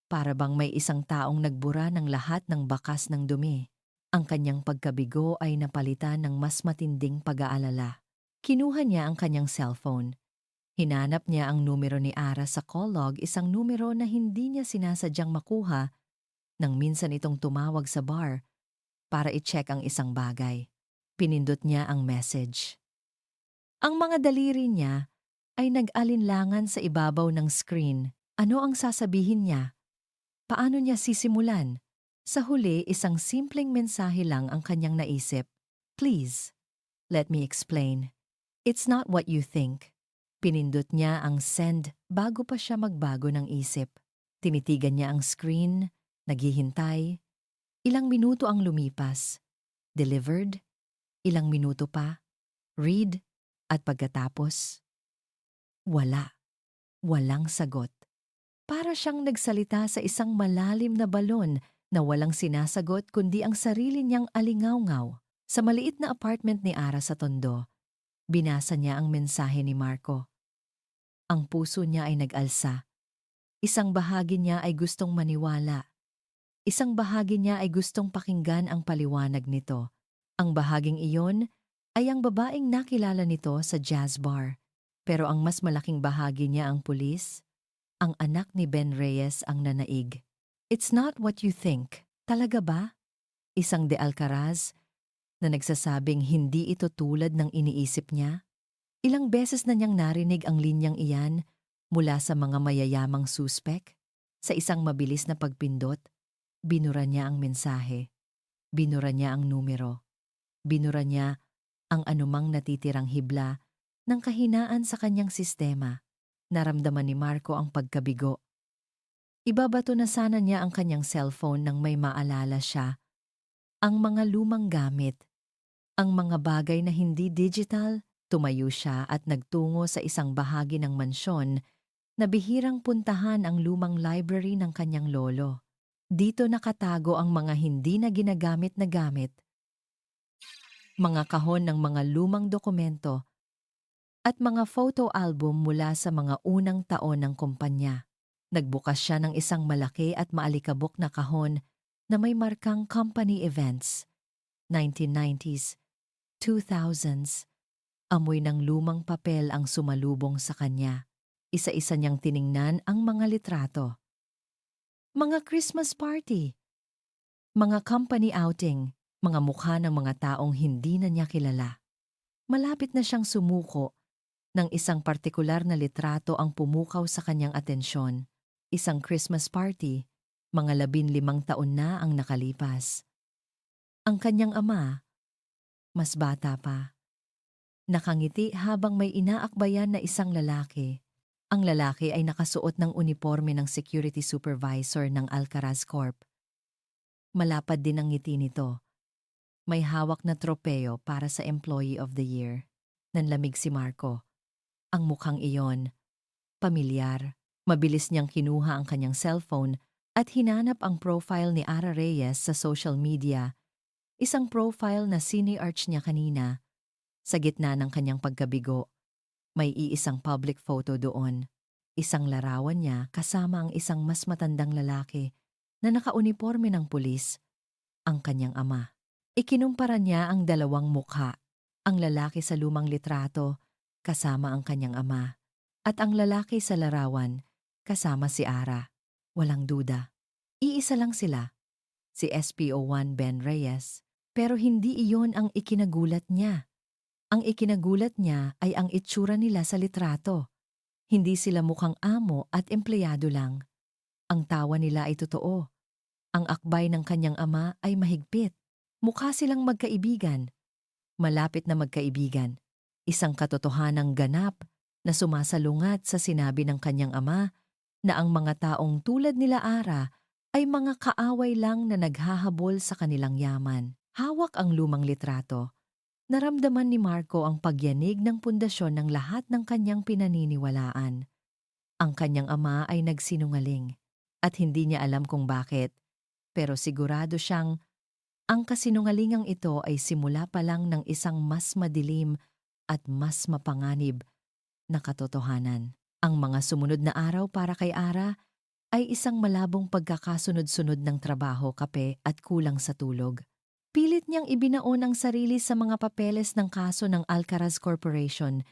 Para bang may isang taong nagbura ng lahat ng bakas ng dumi. Ang kanyang pagkabigo ay napalitan ng mas matinding pag-aalala. Kinuha niya ang kanyang cellphone. Hinanap niya ang numero ni Ara sa call log, isang numero na hindi niya sinasadyang makuha nang minsan itong tumawag sa bar para i-check ang isang bagay. Pinindot niya ang message. Ang mga daliri niya ay nag-alinlangan sa ibabaw ng screen. Ano ang sasabihin niya? Paano niya sisimulan? Sa huli, isang simpleng mensahe lang ang kanyang naisip. Please, let me explain. It's not what you think. Pinindot niya ang send bago pa siya magbago ng isip. Tinitigan niya ang screen, naghihintay. Ilang minuto ang lumipas. Delivered? Ilang minuto pa. Read? At pagkatapos? Wala. Walang sagot. Para siyang nagsalita sa isang malalim na balon na walang sinasagot kundi ang sarili niyang alingawngaw. Sa maliit na apartment ni Ara sa Tondo, binasa niya ang mensahe ni Marco. Ang puso niya ay nag-alsa. Isang bahagi niya ay gustong maniwala. Isang bahagi niya ay gustong pakinggan ang paliwanag nito. Ang bahaging iyon ay ang babaeng nakilala nito sa jazz bar. Pero ang mas malaking bahagi niya ang pulis. Ang anak ni Ben Reyes ang nanaig. It's not what you think. Talaga ba? Isang de Alcaraz na nagsasabing hindi ito tulad ng iniisip niya? Ilang beses na niyang narinig ang linyang iyan mula sa mga mayayamang suspek. Sa isang mabilis na pagpindot, binura niya ang mensahe. Binura niya ang numero. Binura niya ang anumang natitirang hibla ng kahinaan sa kanyang sistema. Naramdaman ni Marco ang pagkabigo. Ibabato na sana niya ang kanyang cellphone nang may maalala siya. Ang mga lumang gamit, ang mga bagay na hindi digital, tumayo siya at nagtungo sa isang bahagi ng mansyon na bihirang puntahan ang lumang library ng kanyang lolo. Dito nakatago ang mga hindi na ginagamit na gamit, mga kahon ng mga lumang dokumento, at mga photo album mula sa mga unang taon ng kumpanya. Nagbukas siya ng isang malaki at maalikabok na kahon na may markang company events, 1990s, 2000s. Amoy ng lumang papel ang sumalubong sa kanya. Isa-isa niyang tiningnan ang mga litrato. Mga Christmas party, mga company outing, mga mukha ng mga taong hindi na niya kilala. Malapit na siyang sumuko nang isang partikular na litrato ang pumukaw sa kanyang atensyon. Isang Christmas party, mga 15 taon na ang nakalipas. Ang kanyang ama, mas bata pa, nakangiti habang may inaakbayan na isang lalaki. Ang lalaki ay nakasuot ng uniforme ng security supervisor ng Alcaraz Corp. Malapad din ang ngiti nito. May hawak na tropeo para sa Employee of the Year. Nanlamig si Marco. Ang mukhang iyon, pamilyar. Mabilis niyang kinuha ang kanyang cellphone at hinanap ang profile ni Ara Reyes sa social media. Isang profile na sini-arch niya kanina. Sa gitna ng kanyang pagkabigo, may iisang public photo doon. Isang larawan niya kasama ang isang mas matandang lalaki na nakauniforme ng pulis, ang kanyang ama. Ikinumpara niya ang dalawang mukha, ang lalaki sa lumang litrato kasama ang kanyang ama, at ang lalaki sa larawan kasama si Ara. Walang duda. Iisa lang sila, si SPO1 Ben Reyes. Pero hindi iyon ang ikinagulat niya. Ang ikinagulat niya ay ang itsura nila sa litrato. Hindi sila mukhang amo at empleyado lang. Ang tawa nila ay totoo. Ang akbay ng kanyang ama ay mahigpit. Mukha silang magkaibigan. Malapit na magkaibigan. Isang katotohanang ganap na sumasalungat sa sinabi ng kanyang ama na ang mga taong tulad nila Ara ay mga kaaway lang na naghahabol sa kanilang yaman. Hawak ang lumang litrato. Naramdaman ni Marco ang pagyanig ng pundasyon ng lahat ng kanyang pinaniniwalaan. Ang kanyang ama ay nagsinungaling at hindi niya alam kung bakit, pero sigurado siyang Ang kasinungalingang ito ay simula pa lang ng isang mas madilim at mas mapanganib na katotohanan. Ang mga sumunod na araw para kay Ara ay isang malabong pagkakasunod-sunod ng trabaho, kape at kulang sa tulog. Pilit niyang ibinaon ang sarili sa mga papeles ng kaso ng Alcaraz Corporation.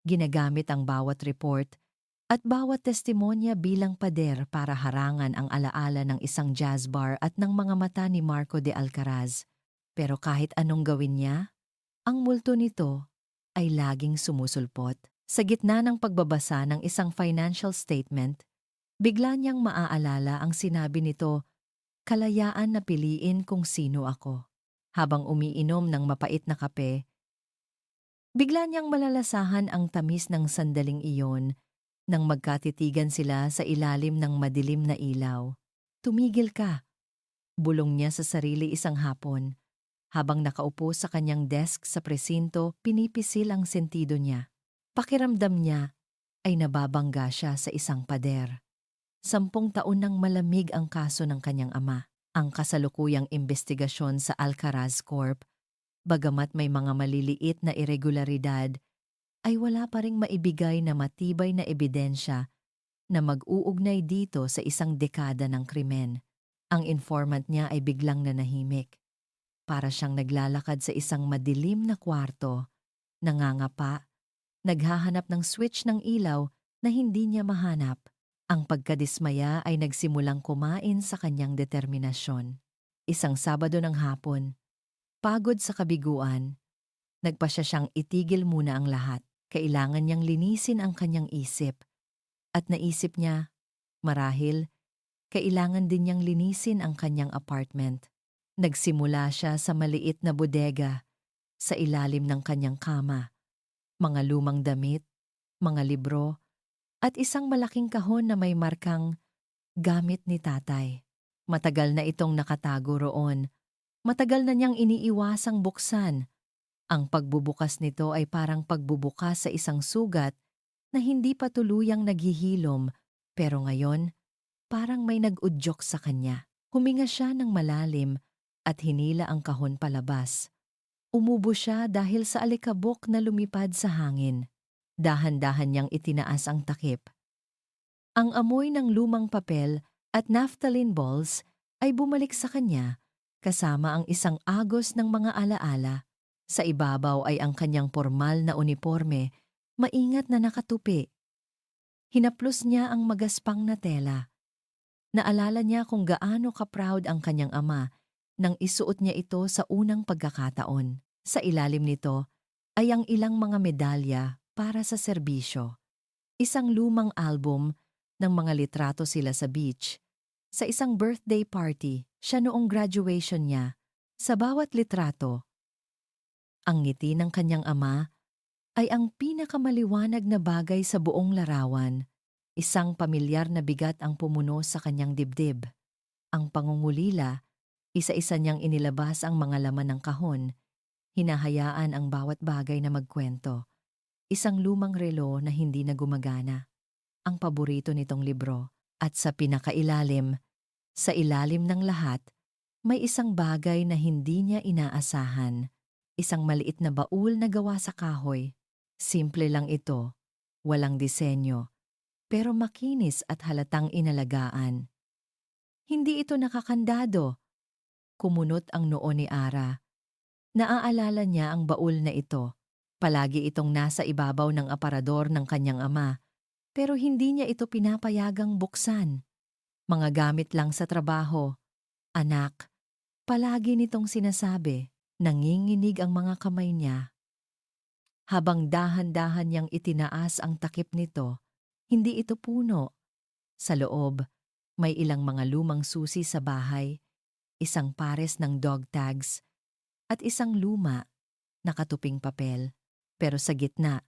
Ginagamit ang bawat report at bawat testimonya bilang pader para harangan ang alaala ng isang jazz bar at ng mga mata ni Marco de Alcaraz. Pero kahit anong gawin niya, ang multo nito ay laging sumusulpot. Sa gitna ng pagbabasa ng isang financial statement, bigla niyang maaalala ang sinabi nito, kalayaan na piliin kung sino ako. Habang umiinom ng mapait na kape, bigla niyang malalasahan ang tamis ng sandaling iyon nang magkatitigan sila sa ilalim ng madilim na ilaw. Tumigil ka, bulong niya sa sarili isang hapon. Habang nakaupo sa kanyang desk sa presinto, pinipisil ang sentido niya. Pakiramdam niya ay nababangga siya sa isang pader. 10 taon nang malamig ang kaso ng kanyang ama. Ang kasalukuyang investigasyon sa Alcaraz Corp, bagamat may mga maliliit na irregularidad, ay wala pa ring maibigay na matibay na ebidensya na mag-uugnay dito sa isang dekada ng krimen. Ang informant niya ay biglang nanahimik. Para siyang naglalakad sa isang madilim na kwarto, nangangapa, naghahanap ng switch ng ilaw na hindi niya mahanap. Ang pagkadismaya ay nagsimulang kumain sa kanyang determinasyon. Isang Sabado ng hapon, pagod sa kabiguan, nagpasya siyang itigil muna ang lahat. Kailangan niyang linisin ang kanyang isip. At naisip niya, marahil, kailangan din niyang linisin ang kanyang apartment. Nagsimula siya sa maliit na bodega, sa ilalim ng kanyang kama. Mga lumang damit, mga libro, at isang malaking kahon na may markang gamit ni tatay. Matagal na itong nakatago roon. Matagal na niyang iniiwasang buksan. Ang pagbubukas nito ay parang pagbubukas sa isang sugat na hindi pa tuluyang naghihilom, pero ngayon, parang may nag-udyok sa kanya. Huminga siya ng malalim at hinila ang kahon palabas. Umubo siya dahil sa alikabok na lumipad sa hangin. Dahan-dahan niyang itinaas ang takip. Ang amoy ng lumang papel at naphthalene balls ay bumalik sa kanya, kasama ang isang agos ng mga alaala. Sa ibabaw ay ang kanyang pormal na uniporme, maingat na nakatupi. Hinaplos niya ang magaspang na tela. Naalala niya kung gaano ka-proud ang kanyang ama nang isuot niya ito sa unang pagkakataon. Sa ilalim nito ay ang ilang mga medalya para sa serbisyo. Isang lumang album ng mga litrato sila sa beach. Sa isang birthday party, siya noong graduation niya. Sa bawat litrato, ang ngiti ng kanyang ama ay ang pinakamaliwanag na bagay sa buong larawan. Isang pamilyar na bigat ang pumuno sa kanyang dibdib. Ang pangungulila, isa-isa niyang inilabas ang mga laman ng kahon. Hinahayaan ang bawat bagay na magkwento. Isang lumang relo na hindi na gumagana. Ang paborito nitong libro. At sa pinakailalim, sa ilalim ng lahat, may isang bagay na hindi niya inaasahan. Isang maliit na baul na gawa sa kahoy. Simple lang ito, walang disenyo, pero makinis at halatang inalagaan. Hindi ito nakakandado. Kumunot ang noo ni Ara. Naaalala niya ang baul na ito. Palagi itong nasa ibabaw ng aparador ng kanyang ama, pero hindi niya ito pinapayagang buksan. Mga gamit lang sa trabaho. Anak, palagi nitong sinasabi. Nanginginig ang mga kamay niya. Habang dahan-dahan niyang itinaas ang takip nito, hindi ito puno. Sa loob, may ilang mga lumang susi sa bahay, isang pares ng dog tags, at isang luma, nakatuping papel. Pero sa gitna,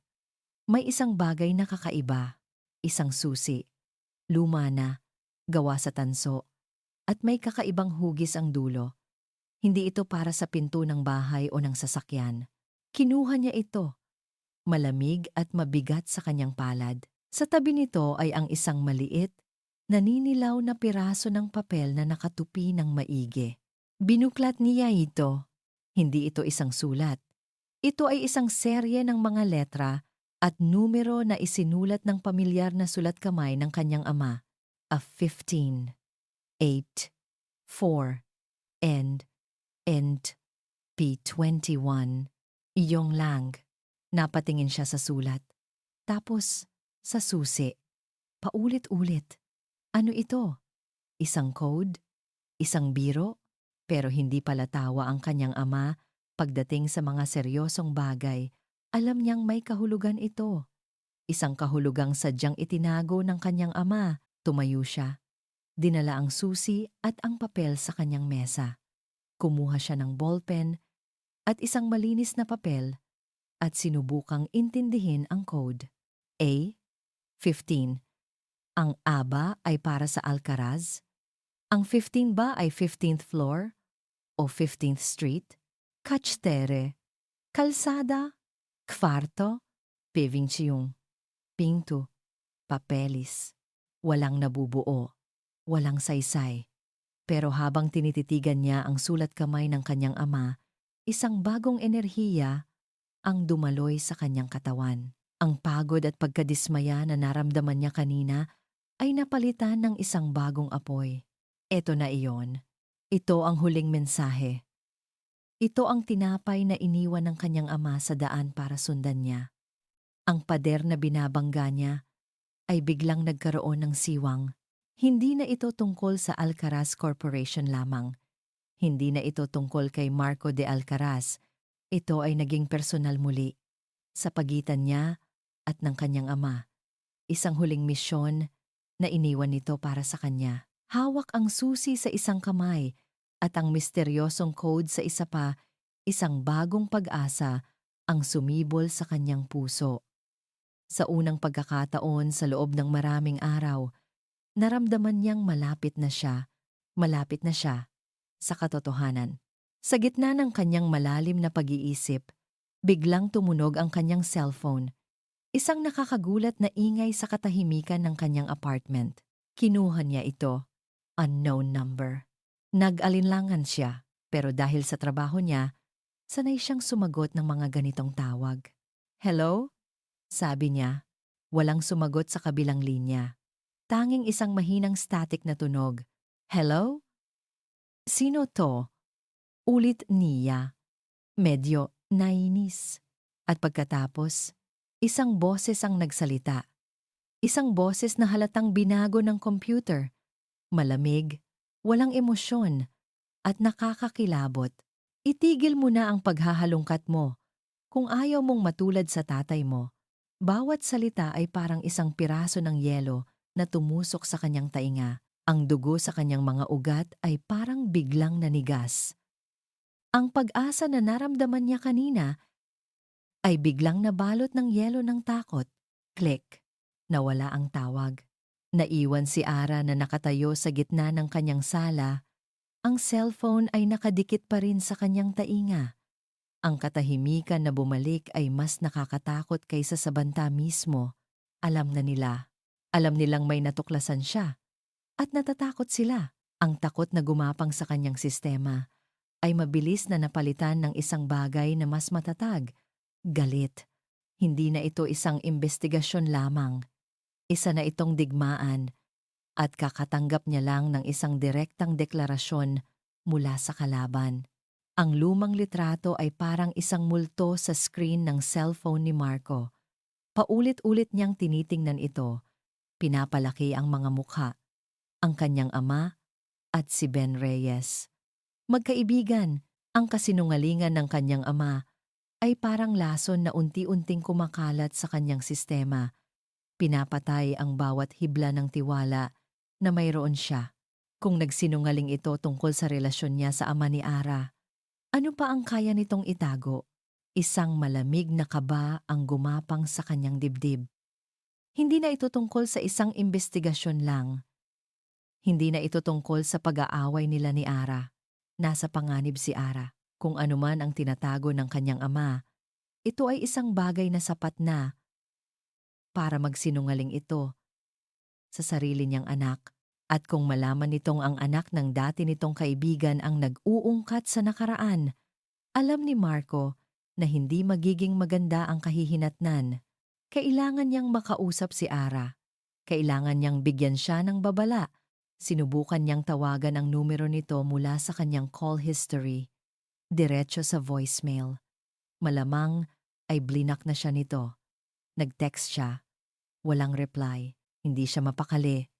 may isang bagay na kakaiba, isang susi, luma na, gawa sa tanso, at may kakaibang hugis ang dulo. Hindi ito para sa pinto ng bahay o ng sasakyan. Kinuha niya ito, malamig at mabigat sa kanyang palad. Sa tabi nito ay ang isang maliit, naninilaw na piraso ng papel na nakatupi ng maigi. Binuklat niya ito. Hindi ito isang sulat. Ito ay isang serye ng mga letra at numero na isinulat ng pamilyar na sulat kamay ng kanyang ama. A 15, 8, 4, and P21. Iyong lang. Napatingin siya sa sulat. Tapos, sa susi. Paulit-ulit. Ano ito? Isang code? Isang biro? Pero hindi pala tawa ang kanyang ama pagdating sa mga seryosong bagay. Alam niyang may kahulugan ito. Isang kahulugang sadyang itinago ng kanyang ama. Tumayo siya. Dinala ang susi at ang papel sa kanyang mesa. Kumuha siya ng ballpen at isang malinis na papel at sinubukang intindihin ang code. A. 15. Ang A ba ay para sa Alcaraz? Ang 15 ba ay 15th floor o 15th Street? Cachtere, kalsada, kwarto, pevinsyong, pinto, papelis. Walang nabubuo, walang saysay. Pero habang tinititigan niya ang sulat kamay ng kanyang ama, isang bagong enerhiya ang dumaloy sa kanyang katawan. Ang pagod at pagkadismaya na naramdaman niya kanina ay napalitan ng isang bagong apoy. Ito na iyon. Ito ang huling mensahe. Ito ang tinapay na iniwan ng kanyang ama sa daan para sundan niya. Ang pader na binabangga niya ay biglang nagkaroon ng siwang. Hindi na ito tungkol sa Alcaraz Corporation lamang. Hindi na ito tungkol kay Marco de Alcaraz. Ito ay naging personal muli. Sa pagitan niya at ng kanyang ama. Isang huling misyon na iniwan nito para sa kanya. Hawak ang susi sa isang kamay at ang misteryosong code sa isa pa, isang bagong pag-asa ang sumibol sa kanyang puso. Sa unang pagkakataon sa loob ng maraming araw, naramdaman niyang malapit na siya sa katotohanan. Sa gitna ng kanyang malalim na pag-iisip, biglang tumunog ang kanyang cellphone. Isang nakakagulat na ingay sa katahimikan ng kanyang apartment. Kinuha niya ito. Unknown number. Nag-alinlangan siya, pero dahil sa trabaho niya, sanay siyang sumagot ng mga ganitong tawag. Hello? Sabi niya. Walang sumagot sa kabilang linya. Tanging isang mahinang static na tunog. Hello? Sino to? Ulit niya. Medyo nainis. At pagkatapos, isang boses ang nagsalita. Isang boses na halatang binago ng computer. Malamig, walang emosyon, at nakakakilabot. Itigil mo na ang paghahalungkat mo. Kung ayaw mong matulad sa tatay mo, bawat salita ay parang isang piraso ng yelo na tumusok sa kanyang tainga. Ang dugo sa kanyang mga ugat ay parang biglang nanigas. Ang pag-asa na naramdaman niya kanina ay biglang nabalot ng yelo ng takot. Click. Nawala ang tawag. Naiwan si Ara na nakatayo sa gitna ng kanyang sala. Ang cellphone ay nakadikit pa rin sa kanyang tainga. Ang katahimikan na bumalik ay mas nakakatakot kaysa sa banta mismo. Alam na nila. Alam nilang may natuklasan siya. At natatakot sila. Ang takot na gumapang sa kanyang sistema ay mabilis na napalitan ng isang bagay na mas matatag. Galit. Hindi na ito isang investigasyon lamang. Isa na itong digmaan at kakatanggap niya lang ng isang direktang deklarasyon mula sa kalaban. Ang lumang litrato ay parang isang multo sa screen ng cellphone ni Marco. Paulit-ulit niyang tinitingnan ito. Pinapalaki ang mga mukha, ang kanyang ama at si Ben Reyes. Magkaibigan, ang kasinungalingan ng kanyang ama ay parang lason na unti-unting kumakalat sa kanyang sistema. Pinapatay ang bawat hibla ng tiwala na mayroon siya. Kung nagsinungaling ito tungkol sa relasyon niya sa ama ni Ara, ano pa ang kaya nitong itago? Isang malamig na kaba ang gumapang sa kanyang dibdib. Hindi na ito tungkol sa isang investigasyon lang. Hindi na ito tungkol sa pag-aaway nila ni Ara. Nasa panganib si Ara. Kung anuman ang tinatago ng kanyang ama, ito ay isang bagay na sapat na para magsinungaling ito sa sarili niyang anak At kung malaman nitong ang anak ng dati nitong kaibigan ang nag-uungkat sa nakaraan, alam ni Marco na hindi magiging maganda ang kahihinatnan. Kailangan niyang makausap si Ara. Kailangan niyang bigyan siya ng babala. Sinubukan niyang tawagan ang numero nito mula sa kanyang call history. Diretso sa voicemail. Malamang ay blinak na siya nito. Nag-text siya. Walang reply. Hindi siya mapakali.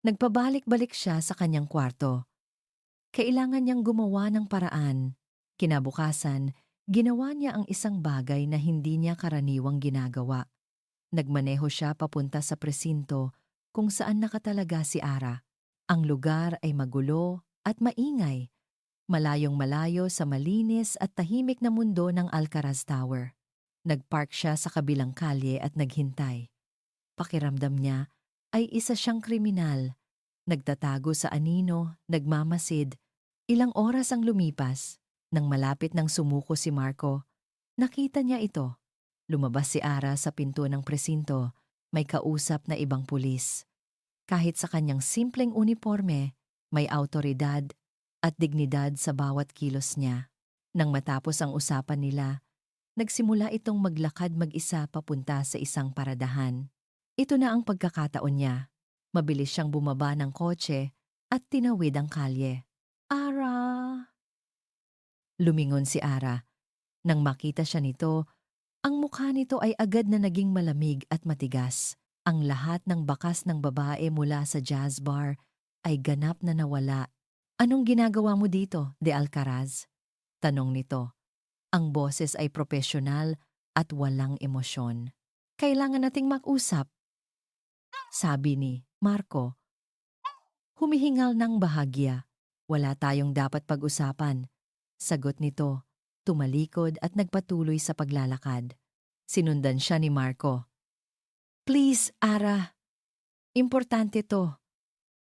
Nagpabalik-balik siya sa kanyang kwarto. Kailangan niyang gumawa ng paraan. Kinabukasan, ginawa niya ang isang bagay na hindi niya karaniwang ginagawa. Nagmaneho siya papunta sa presinto kung saan nakatalaga si Ara. Ang lugar ay magulo at maingay, malayong malayo sa malinis at tahimik na mundo ng Alcaraz Tower. Nagpark siya sa kabilang kalye at naghintay. Pakiramdam niya ay isa siyang kriminal. Nagtatago sa anino, nagmamasid. Ilang oras ang lumipas. Nang malapit ng sumuko si Marco, nakita niya ito. Lumabas si Ara sa pinto ng presinto, may kausap na ibang pulis. Kahit sa kanyang simpleng uniforme, may awtoridad at dignidad sa bawat kilos niya. Nang matapos ang usapan nila, nagsimula itong maglakad mag-isa papunta sa isang paradahan. Ito na ang pagkakataon niya. Mabilis siyang bumaba ng kotse at tinawid ang kalye. Ara! Lumingon si Ara. Nang makita siya nito, ang mukha nito ay agad na naging malamig at matigas. Ang lahat ng bakas ng babae mula sa jazz bar ay ganap na nawala. Anong ginagawa mo dito, De Alcaraz? Tanong nito. Ang boses ay propesyonal at walang emosyon. Kailangan nating mag-usap, sabi ni Marco. Humihingal ng bahagya. Wala tayong dapat pag-usapan. Sagot nito, tumalikod at nagpatuloy sa paglalakad. Sinundan siya ni Marco. Please, Ara. Importante to.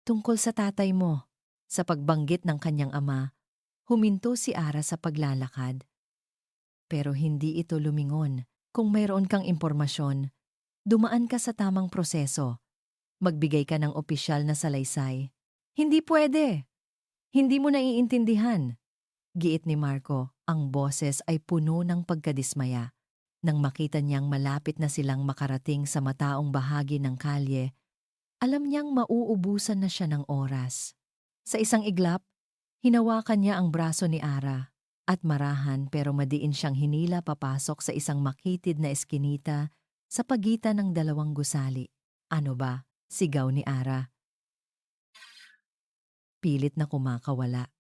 Tungkol sa tatay mo. Sa pagbanggit ng kanyang ama, huminto si Ara sa paglalakad. Pero hindi ito lumingon. Kung mayroon kang impormasyon, dumaan ka sa tamang proseso. Magbigay ka ng opisyal na salaysay. Hindi pwede. Hindi mo naiintindihan. Giit ni Marco, ang boses ay puno ng pagkadismaya. Nang makita niyang malapit na silang makarating sa mataong bahagi ng kalye, alam niyang mauubusan na siya ng oras. Sa isang iglap, hinawakan niya ang braso ni Ara at marahan pero madiin siyang hinila papasok sa isang makitid na eskinita sa pagitan ng dalawang gusali. Ano ba? Sigaw ni Ara. Pilit na kumakawala.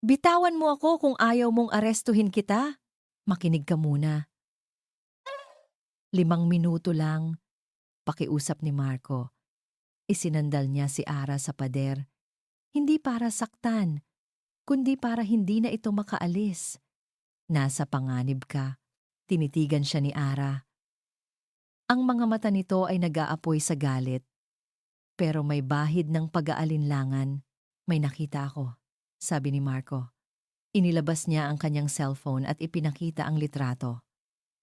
Bitawan mo ako kung ayaw mong arestuhin kita. Makinig ka muna. 5 minuto lang, pakiusap ni Marco. Isinandal niya si Ara sa pader. Hindi para saktan, kundi para hindi na ito makaalis. Nasa panganib ka. Tinitigan siya ni Ara. Ang mga mata nito ay nag-aapoy sa galit. Pero may bahid ng pag-aalinlangan. May nakita ako, sabi ni Marco. Inilabas niya ang kanyang cellphone at ipinakita ang litrato.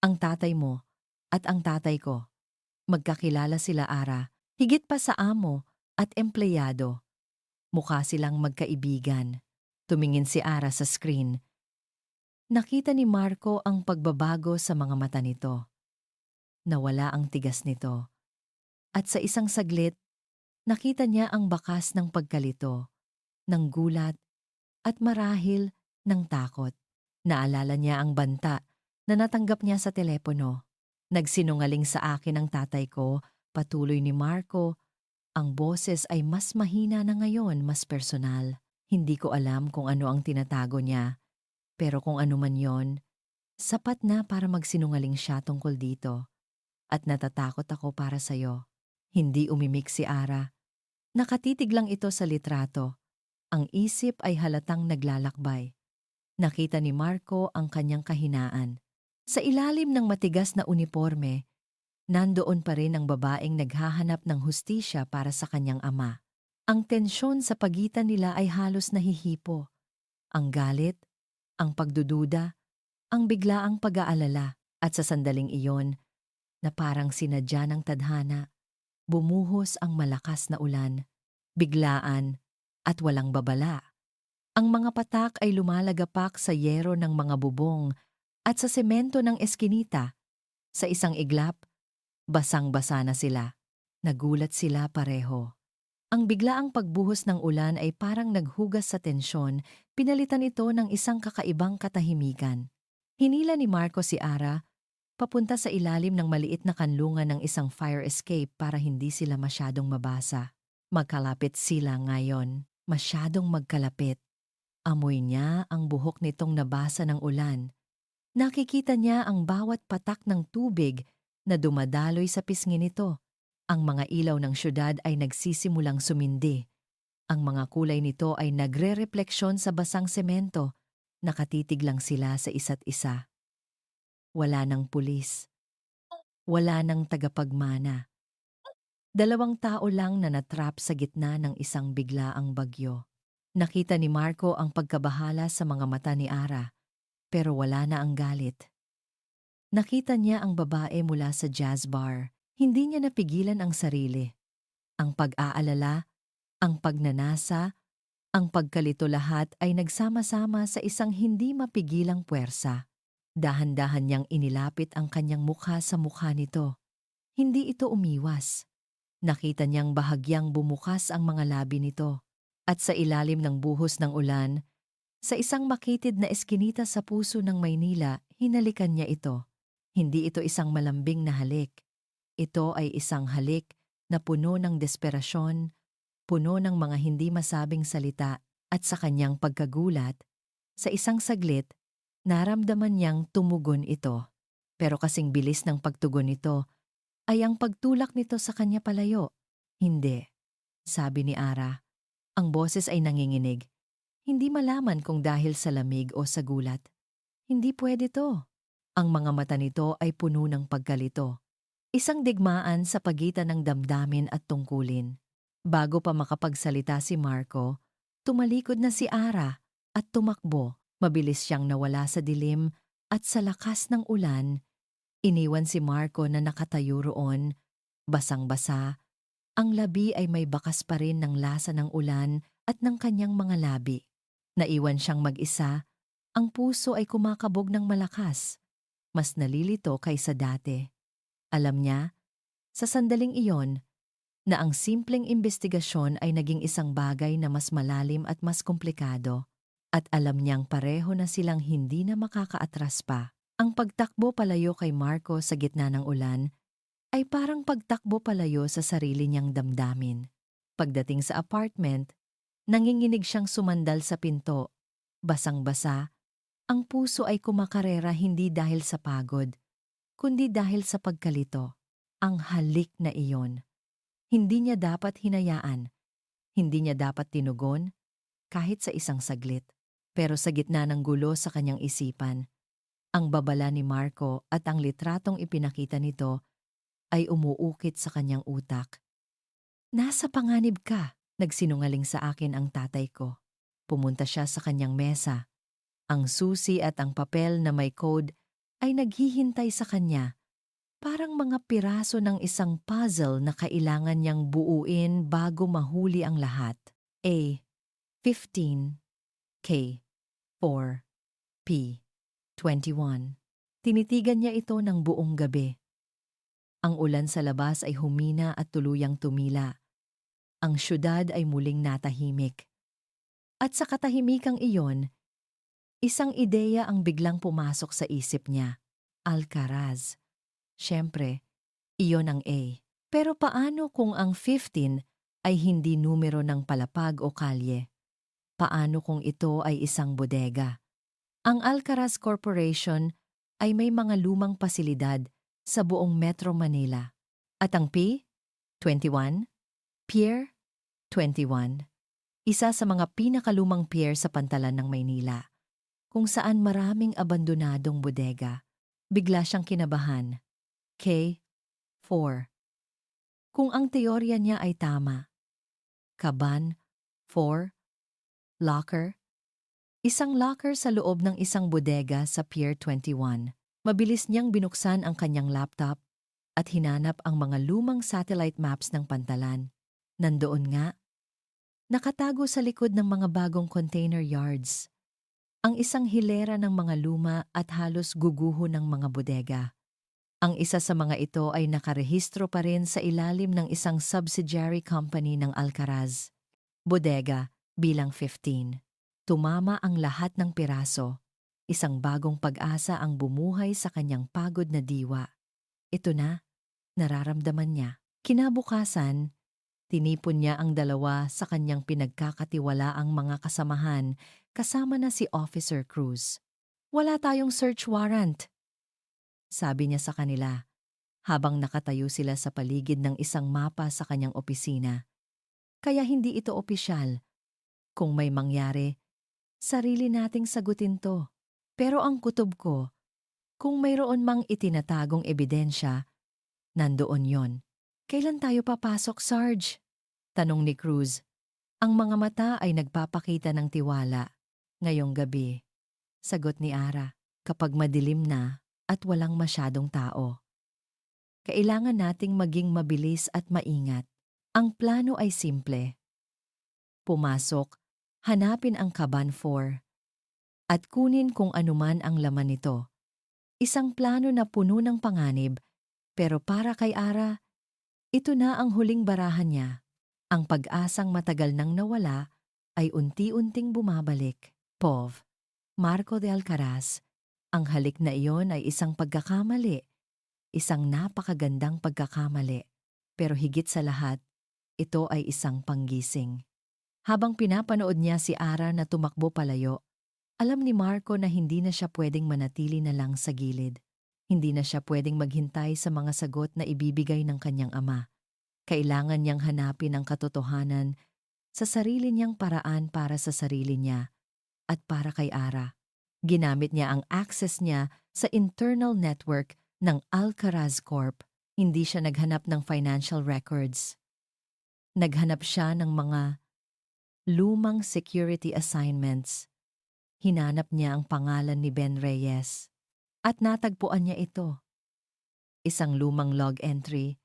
Ang tatay mo at ang tatay ko. Magkakilala sila, Ara, higit pa sa amo at empleyado. Mukha silang magkaibigan. Tumingin si Ara sa screen. Nakita ni Marco ang pagbabago sa mga mata nito. Nawala ang tigas nito. At sa isang saglit, nakita niya ang bakas ng pagkalito, ng gulat, at marahil ng takot. Naalala niya ang banta na natanggap niya sa telepono. Nagsinungaling sa akin ang tatay ko, patuloy ni Marco. Ang boses ay mas mahina na ngayon, mas personal. Hindi ko alam kung ano ang tinatago niya. Pero kung ano man yon, sapat na para magsinungaling siya tungkol dito. At natatakot ako para sa'yo. Hindi umimik si Ara. Nakatitig lang ito sa litrato. Ang isip ay halatang naglalakbay. Nakita ni Marco ang kanyang kahinaan. Sa ilalim ng matigas na uniforme, nandoon pa rin ang babaeng naghahanap ng hustisya para sa kanyang ama. Ang tensyon sa pagitan nila ay halos nahihipo. Ang galit, ang pagdududa, ang biglaang pag-aalala, at sa sandaling iyon, na parang sinadya ng tadhana, Bumuhos ang malakas na ulan, biglaan, at walang babala. Ang mga patak ay lumalagapak sa yero ng mga bubong at sa semento ng eskinita. Sa isang iglap, basang-basa na sila. Nagulat sila pareho. Ang biglaang pagbuhos ng ulan ay parang naghugas sa tensyon, pinalitan ito ng isang kakaibang katahimikan. Hinila ni Marco si Ara papunta sa ilalim ng maliit na kanlungan ng isang fire escape para hindi sila masyadong mabasa. Magkalapit sila ngayon, masyadong magkalapit. Amoy niya ang buhok nitong nabasa ng ulan. Nakikita niya ang bawat patak ng tubig na dumadaloy sa pisngi nito. Ang mga ilaw ng syudad ay nagsisimulang sumindi. Ang mga kulay nito ay nagre-refleksyon sa basang semento. Nakatitig lang sila sa isa't isa. Wala ng pulis. Wala ng tagapagmana. Dalawang tao lang na natrap sa gitna ng isang biglaang bagyo. Nakita ni Marco ang pagkabahala sa mga mata ni Ara, pero wala na ang galit. Nakita niya ang babae mula sa jazz bar. Hindi niya napigilan ang sarili. Ang pag-aalala, ang pagnanasa, ang pagkalito lahat ay nagsama-sama sa isang hindi mapigilang puwersa. Dahan-dahan niyang inilapit ang kanyang mukha sa mukha nito. Hindi ito umiwas. Nakita niyang bahagyang bumukas ang mga labi nito. At sa ilalim ng buhos ng ulan, sa isang makitid na eskinita sa puso ng Maynila, hinalikan niya ito. Hindi ito isang malambing na halik. Ito ay isang halik na puno ng desperasyon, puno ng mga hindi masabing salita, at sa kanyang pagkagulat, sa isang saglit, naramdaman niyang tumugon ito. Pero kasing bilis ng pagtugon nito ay ang pagtulak nito sa kanya palayo. Hindi, sabi ni Ara. Ang boses ay nanginginig. Hindi malaman kung dahil sa lamig o sa gulat. Hindi pwede to. Ang mga mata nito ay puno ng pagkalito. Isang digmaan sa pagitan ng damdamin at tungkulin. Bago pa makapagsalita si Marco, tumalikod na si Ara at tumakbo. Mabilis siyang nawala sa dilim at sa lakas ng ulan, iniwan si Marco na nakatayo roon, basang-basa. Ang labi ay may bakas pa rin ng lasa ng ulan at ng kanyang mga labi. Naiwan siyang mag-isa, ang puso ay kumakabog ng malakas. Mas nalilito kaysa dati. Alam niya, sa sandaling iyon, na ang simpleng investigasyon ay naging isang bagay na mas malalim at mas komplikado. At alam niyang pareho na silang hindi na makakaatras pa. Ang pagtakbo palayo kay Marco sa gitna ng ulan ay parang pagtakbo palayo sa sarili niyang damdamin. Pagdating sa apartment, nanginginig siyang sumandal sa pinto. Basang-basa, ang puso ay kumakarera hindi dahil sa pagod, kundi dahil sa pagkalito. Ang halik na iyon. Hindi niya dapat hinayaan. Hindi niya dapat tinugon, kahit sa isang saglit. Pero sa gitna ng gulo sa kanyang isipan, ang babala ni Marco at ang litratong ipinakita nito ay umuukit sa kanyang utak. Nasa panganib ka, nagsinungaling sa akin ang tatay ko. Pumunta siya sa kanyang mesa. Ang susi at ang papel na may code ay naghihintay sa kanya. Parang mga piraso ng isang puzzle na kailangan niyang buuin bago mahuli ang lahat. A. 15. K. 4. P. 21. Tinitigan niya ito ng buong gabi. Ang ulan sa labas ay humina at tuluyang tumila. Ang syudad ay muling natahimik. At sa katahimikang iyon, isang ideya ang biglang pumasok sa isip niya. Alcaraz. Siyempre, iyon ang A. Pero paano kung ang 15 ay hindi numero ng palapag o kalye? Paano kung ito ay isang bodega? Ang Alcaraz Corporation ay may mga lumang pasilidad sa buong Metro Manila. At ang P? 21? Pier 21. Isa sa mga pinakalumang pier sa pantalan ng Maynila, kung saan maraming abandonadong bodega. Bigla siyang kinabahan. K. 4. Kung ang teorya niya ay tama. Kaban, 4. Locker. Isang locker sa loob ng isang bodega sa Pier 21. Mabilis niyang binuksan ang kanyang laptop. at hinanap ang mga lumang satellite maps ng pantalan. Nandoon nga, nakatago sa likod ng mga bagong container yards, ang isang hilera ng mga luma at halos guguho ng mga bodega. Ang isa sa mga ito ay nakarehistro pa rin sa ilalim ng isang subsidiary company ng Alcaraz. Bodega, bilang 15. Tumama ang lahat ng piraso. Isang bagong pag-asa ang bumuhay sa kanyang pagod na diwa. Ito na, nararamdaman niya. Kinabukasan, tinipon niya ang dalawa sa kanyang pinagkakatiwalaang mga kasamahan kasama na si Officer Cruz. Wala tayong search warrant, sabi niya sa kanila habang nakatayo sila sa paligid ng isang mapa sa kanyang opisina. Kaya hindi ito opisyal. Kung may mangyari, sarili nating sagutin to. Pero ang kutob ko, kung mayroon mang itinatagong ebidensya, nandoon yon. Kailan tayo papasok, Sarge? Tanong ni Cruz. Ang mga mata ay nagpapakita ng tiwala. Ngayong gabi, sagot ni Ara, kapag madilim na at walang masyadong tao. Kailangan nating maging mabilis at maingat. Ang plano ay simple. Pumasok, hanapin ang Caban 4, at kunin kung anuman ang laman nito. Isang plano na puno ng panganib, pero para kay Ara, ito na ang huling barahan niya. Ang pag-asang matagal nang nawala ay unti-unting bumabalik. Pov, Marco de Alcaraz, ang halik na iyon ay isang pagkakamali, isang napakagandang pagkakamali. Pero higit sa lahat, ito ay isang panggising. Habang pinapanood niya si Ara na tumakbo palayo, alam ni Marco na hindi na siya pwedeng manatili na lang sa gilid. Hindi na siya pwedeng maghintay sa mga sagot na ibibigay ng kanyang ama. Kailangan niyang hanapin ang katotohanan sa sarili niyang paraan para sa sarili niya at para kay Ara. Ginamit niya ang access niya sa internal network ng Alcaraz Corp. Hindi siya naghanap ng financial records. Naghanap siya ng mga lumang security assignments. Hinanap niya ang pangalan ni Ben Reyes at natagpuan niya ito. Isang lumang log entry.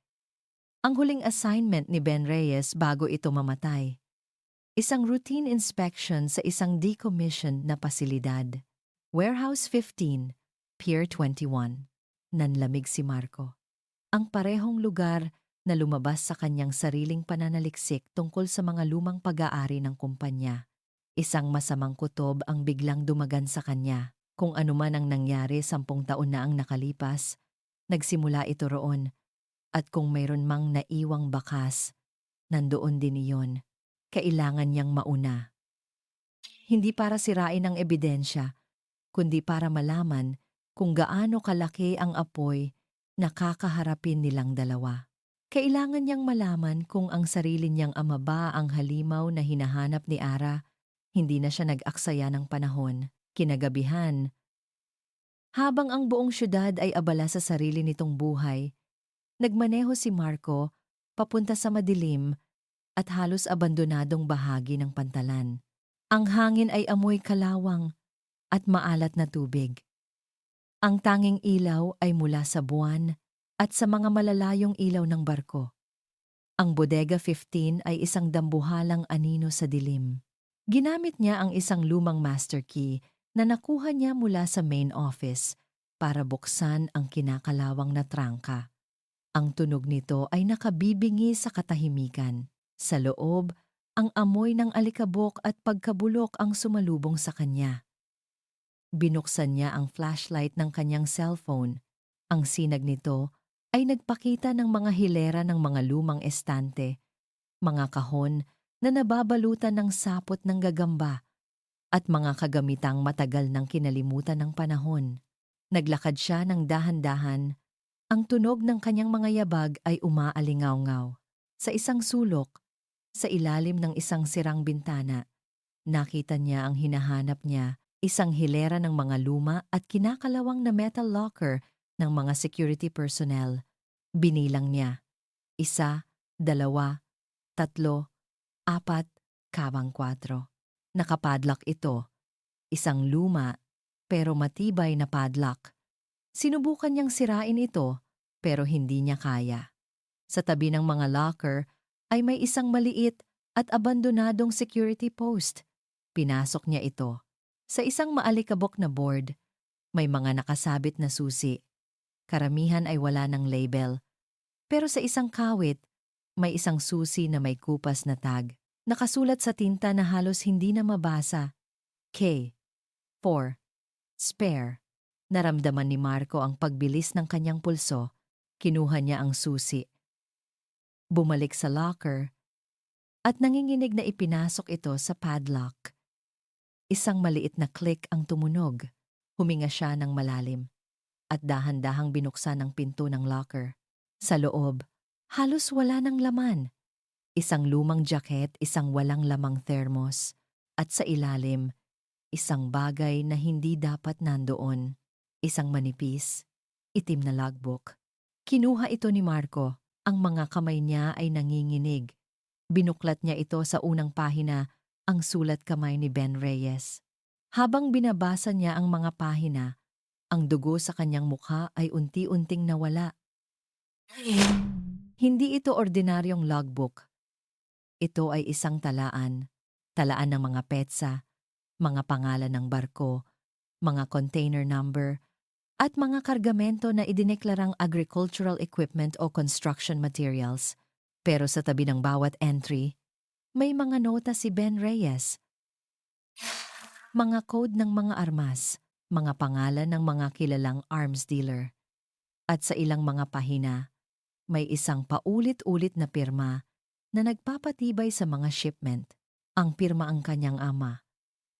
Ang huling assignment ni Ben Reyes bago ito mamatay. Isang routine inspection sa isang decommissioned na pasilidad. Warehouse 15, Pier 21. Nanlamig si Marco. Ang parehong lugar na lumabas sa kanyang sariling pananaliksik tungkol sa mga lumang pag-aari ng kumpanya. Isang masamang kutob ang biglang dumagan sa kanya. Kung anuman ang nangyari 10 taon na ang nakalipas, nagsimula ito roon. At kung mayroon mang naiwang bakas, nandoon din iyon. Kailangan niyang mauna. Hindi para sirain ang ebidensya, kundi para malaman kung gaano kalaki ang apoy na kakaharapin nilang dalawa. Kailangan niyang malaman kung ang sarili niyang ama ba ang halimaw na hinahanap ni Ara. Hindi na siya nag-aksaya ng panahon. Kinagabihan, habang ang buong syudad ay abala sa sarili nitong buhay, nagmaneho si Marco papunta sa madilim at halos abandonadong bahagi ng pantalan. Ang hangin ay amoy kalawang at maalat na tubig. Ang tanging ilaw ay mula sa buwan at sa mga malalayong ilaw ng barko. Ang Bodega 15 ay isang dambuhalang anino sa dilim. Ginamit niya ang isang lumang master key na nakuha niya mula sa main office para buksan ang kinakalawang na trangka. Ang tunog nito ay nakabibingi sa katahimikan. Sa loob, ang amoy ng alikabok at pagkabulok ang sumalubong sa kanya. Binuksan niya ang flashlight ng kanyang cellphone. Ang sinag nito ay nagpakita ng mga hilera ng mga lumang estante, mga kahon na nababalutan ng sapot ng gagamba at mga kagamitang matagal nang kinalimutan ng panahon. Naglakad siya ng dahan-dahan. Ang tunog ng kanyang mga yabag ay umaalingaw-ngaw. Sa isang sulok, sa ilalim ng isang sirang bintana, nakita niya ang hinahanap niya, isang hilera ng mga luma at kinakalawang na metal locker ng mga security personnel. Binilang niya. 1, 2, 3, 4, kabang 4. Nakapadlock ito. Isang luma pero matibay na padlock. Sinubukan niyang sirain ito pero hindi niya kaya. Sa tabi ng mga locker ay may isang maliit at abandonadong security post. Pinasok niya ito. Sa isang maalikabok na board, may mga nakasabit na susi. Karamihan ay wala ng label. Pero sa isang kawit, may isang susi na may kupas na tag. Nakasulat sa tinta na halos hindi na mabasa. K. 4. Spare. Naramdaman ni Marco ang pagbilis ng kanyang pulso. Kinuha niya ang susi. Bumalik sa locker at nanginginig na ipinasok ito sa padlock. Isang maliit na click ang tumunog. Huminga siya ng malalim at dahan-dahang binuksan ang pinto ng locker. Sa loob, halos wala ng laman. Isang lumang jacket, isang walang lamang thermos, at sa ilalim, isang bagay na hindi dapat nandoon. Isang manipis, itim na logbook. Kinuha ito ni Marco. Ang mga kamay niya ay nanginginig. Binuklat niya ito sa unang pahina, ang sulat kamay ni Ben Reyes. Habang binabasa niya ang mga pahina, ang dugo sa kanyang mukha ay unti-unting nawala. Hindi ito ordinaryong logbook. Ito ay isang talaan. Talaan ng mga petsa, mga pangalan ng barko, mga container number, at mga kargamento na idineklarang agricultural equipment o construction materials. Pero sa tabi ng bawat entry, may mga nota si Ben Reyes. Mga code ng mga armas, mga pangalan ng mga kilalang arms dealer. At sa ilang mga pahina, may isang paulit-ulit na pirma na nagpapatibay sa mga shipment. Ang pirma ang kanyang ama,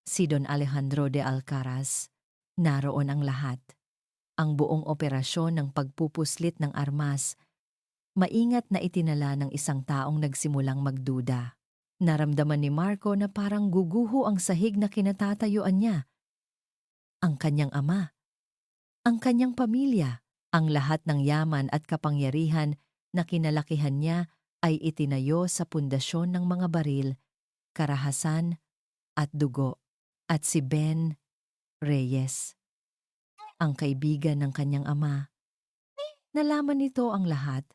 si Don Alejandro de Alcaraz. Naroon ang lahat. Ang buong operasyon ng pagpupuslit ng armas, maingat na itinala ng isang taong nagsimulang magduda. Naramdaman ni Marco na parang guguho ang sahig na kinatatayuan niya. Ang kanyang ama, ang kanyang pamilya, ang lahat ng yaman at kapangyarihan na kinalakihan niya ay itinayo sa pundasyon ng mga baril, karahasan at dugo. At si Ben Reyes, ang kaibigan ng kanyang ama, nalaman nito ang lahat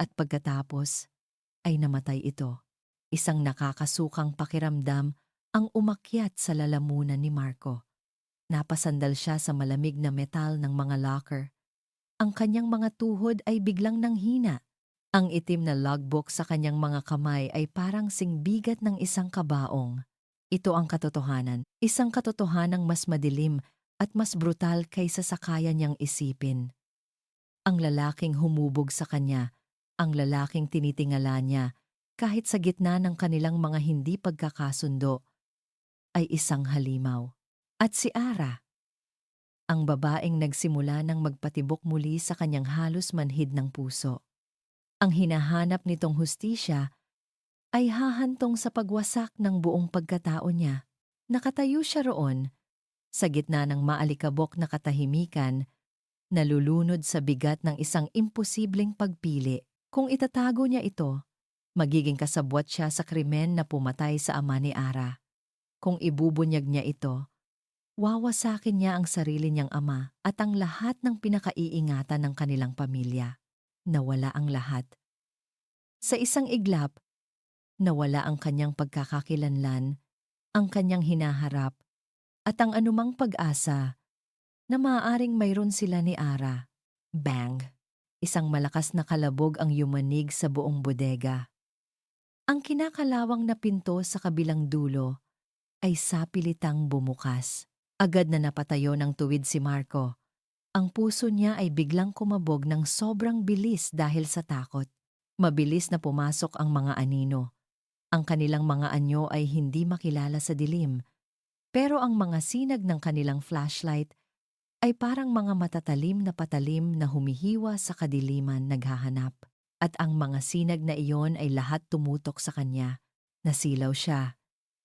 at pagkatapos ay namatay ito. Isang nakakasukang pakiramdam ang umakyat sa lalamunan ni Marco. Napasandal siya sa malamig na metal ng mga locker. Ang kanyang mga tuhod ay biglang nanghina. Ang itim na logbook sa kanyang mga kamay ay parang singbigat ng isang kabaong. Ito ang katotohanan, isang katotohanang mas madilim at mas brutal kaysa sa kaya niyang isipin. Ang lalaking humubog sa kanya, ang lalaking tinitingala niya, kahit sa gitna ng kanilang mga hindi pagkakasundo, ay isang halimaw. At si Ara, ang babaeng nagsimula ng magpatibok muli sa kanyang halos manhid ng puso. Ang hinahanap nitong hustisya ay hahantong sa pagwasak ng buong pagkatao niya. Nakatayo siya roon, sa gitna ng maalikabok na katahimikan, nalulunod sa bigat ng isang imposibleng pagpili. Kung itatago niya ito, magiging kasabwat siya sa krimen na pumatay sa ama ni Ara. Kung ibubunyag niya ito, wawasakin niya ang sarili niyang ama at ang lahat ng pinakaiingatan ng kanilang pamilya. Nawala ang lahat. Sa isang iglap, nawala ang kanyang pagkakakilanlan, ang kanyang hinaharap, at ang anumang pag-asa na maaaring mayroon sila ni Ara. Bang! Isang malakas na kalabog ang yumanig sa buong bodega. Ang kinakalawang na pinto sa kabilang dulo ay sapilitang bumukas. Agad na napatayo ng tuwid si Marco. Ang puso niya ay biglang kumabog ng sobrang bilis dahil sa takot. Mabilis na pumasok ang mga anino. Ang kanilang mga anyo ay hindi makilala sa dilim, pero ang mga sinag ng kanilang flashlight ay parang mga matatalim na patalim na humihiwa sa kadiliman naghahanap. At ang mga sinag na iyon ay lahat tumutok sa kanya. Nasilaw siya.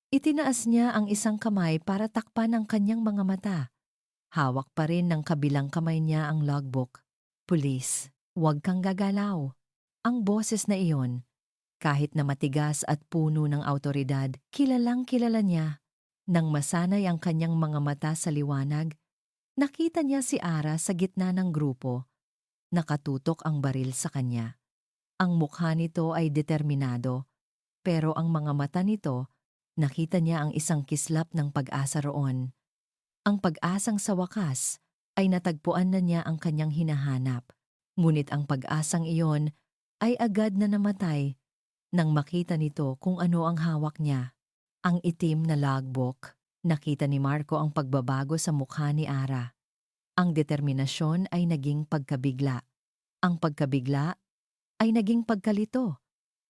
Itinaas niya ang isang kamay para takpan ang kanyang mga mata. Hawak pa rin ng kabilang kamay niya ang logbook. Pulis, huwag kang gagalaw. Ang boses na iyon, kahit na matigas at puno ng awtoridad, kilalang kilala niya. Nang masanay ang kanyang mga mata sa liwanag, nakita niya si Ara sa gitna ng grupo. nakatutok ang baril sa kanya. Ang mukha nito ay determinado, pero ang mga mata nito, nakita niya ang isang kislap ng pag-asa roon. Ang pag-asang sa wakas ay natagpuan na niya ang kanyang hinahanap. Ngunit ang pag-asang iyon ay agad na namatay nang makita nito kung ano ang hawak niya. Ang itim na logbook. Nakita ni Marco ang pagbabago sa mukha ni Ara. Ang determinasyon ay naging pagkabigla. Ang pagkabigla ay naging pagkalito.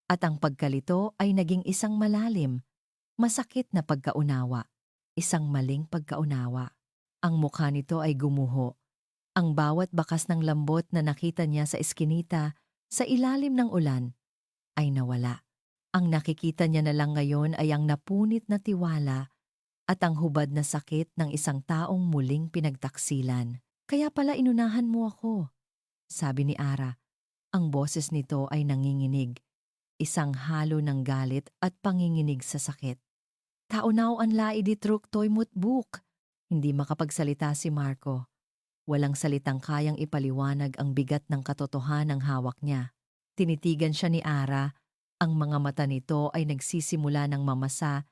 At ang pagkalito ay naging isang malalim, masakit na pagkaunawa. Isang maling pagkaunawa. Ang mukha nito ay gumuho. Ang bawat bakas ng lambot na nakita niya sa eskinita, sa ilalim ng ulan, ay nawala. Ang nakikita niya na lang ngayon ay ang napunit na tiwala at ang hubad na sakit ng isang taong muling pinagtaksilan. Kaya pala inunahan mo ako, sabi ni Ara. Ang boses nito ay nanginginig, isang halo ng galit at panginginig sa sakit. Taunaw ang lai di truk toy mutbuk. Hindi makapagsalita si Marco. Walang salitang kayang ipaliwanag ang bigat ng katotohanang hawak niya. Tinitigan siya ni Ara, ang mga mata nito ay nagsisimula ng mamasa,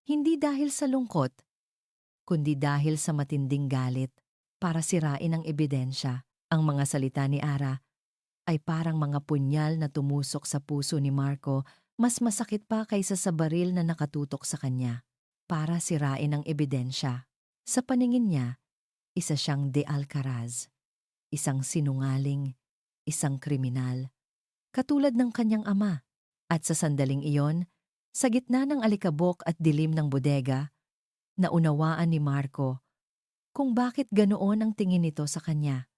hindi dahil sa lungkot, kundi dahil sa matinding galit para sirain ang ebidensya. Ang mga salita ni Ara ay parang mga punyal na tumusok sa puso ni Marco, mas masakit pa kaysa sa baril na nakatutok sa kanya. Para sirain ang ebidensya. Sa paningin niya, isa siyang de Alcaraz, isang sinungaling, isang kriminal, katulad ng kanyang ama. At sa sandaling iyon, sa gitna ng alikabok at dilim ng bodega, naunawaan ni Marco kung bakit ganoon ang tingin nito sa kanya.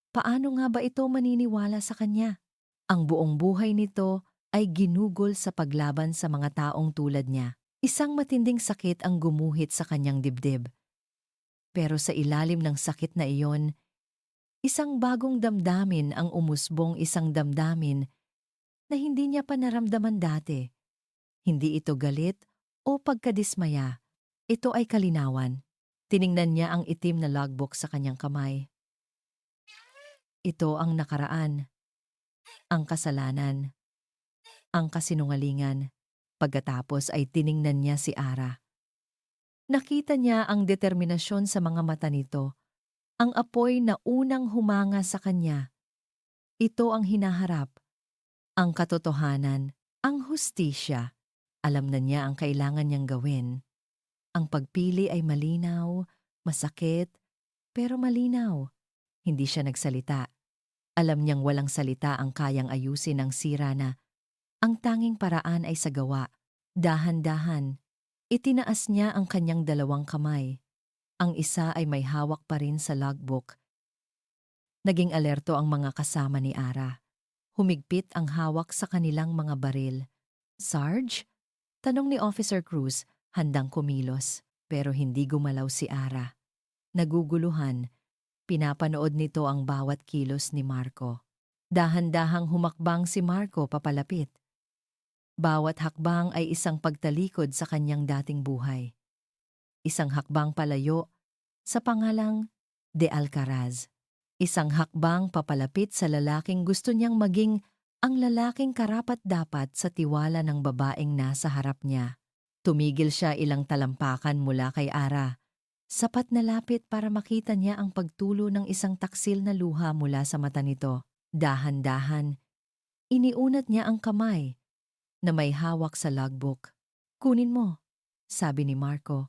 Paano nga ba ito maniniwala sa kanya? Ang buong buhay nito ay ginugol sa paglaban sa mga taong tulad niya. Isang matinding sakit ang gumuhit sa kanyang dibdib. Pero sa ilalim ng sakit na iyon, isang bagong damdamin ang umusbong, isang damdamin na hindi niya pa naramdaman dati. Hindi ito galit o pagkadismaya. Ito ay kalinawan. Tiningnan niya ang itim na logbook sa kanyang kamay. Ito ang nakaraan, ang kasalanan, ang kasinungalingan. Pagkatapos ay tiningnan niya si Ara. Nakita niya ang determinasyon sa mga mata nito, ang apoy na unang humanga sa kanya. Ito ang hinaharap, ang katotohanan, ang hustisya. Alam na niya ang kailangan niyang gawin. Ang pagpili ay malinaw, masakit, pero malinaw. Hindi siya nagsalita. Alam niyang walang salita ang kayang ayusin ang sira na. Ang tanging paraan ay sa gawa. Dahan-dahan. Itinaas niya ang kanyang dalawang kamay. Ang isa ay may hawak pa rin sa logbook. Naging alerto ang mga kasama ni Ara. Humigpit ang hawak sa kanilang mga baril. Sarge? Tanong ni Officer Cruz, handang kumilos, pero hindi gumalaw si Ara. Naguguluhan, pinapanood nito ang bawat kilos ni Marco. Dahan-dahang humakbang si Marco papalapit. Bawat hakbang ay isang pagtalikod sa kanyang dating buhay. Isang hakbang palayo sa pangalang De Alcaraz. Isang hakbang papalapit sa lalaking gusto niyang maging ang lalaking karapat-dapat sa tiwala ng babaeng nasa harap niya. Tumigil siya ilang talampakan mula kay Ara. Sapat na lapit para makita niya ang pagtulo ng isang taksil na luha mula sa mata nito. Dahan-dahan, iniunat niya ang kamay na may hawak sa logbook. Kunin mo, sabi ni Marco.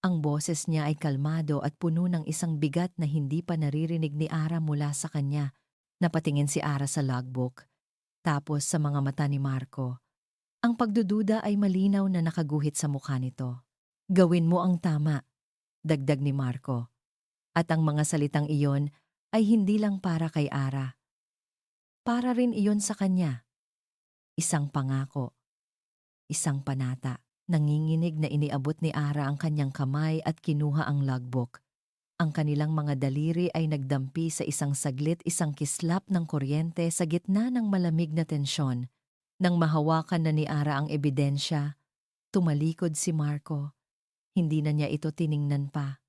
Ang boses niya ay kalmado at puno ng isang bigat na hindi pa naririnig ni Ara mula sa kanya. Napatingin si Ara sa logbook. Tapos sa mga mata ni Marco, ang pagdududa ay malinaw na nakaguhit sa mukha nito. Gawin mo ang tama, dagdag ni Marco. At ang mga salitang iyon ay hindi lang para kay Ara. Para rin iyon sa kanya. Isang pangako, isang panata. Nanginginig na iniabot ni Ara ang kanyang kamay at kinuha ang logbook. Ang kanilang mga daliri ay nagdampi sa isang saglit, isang kislap ng kuryente sa gitna ng malamig na tensyon. Nang mahawakan na ni Ara ang ebidensya, tumalikod si Marco. Hindi na niya ito tiningnan pa.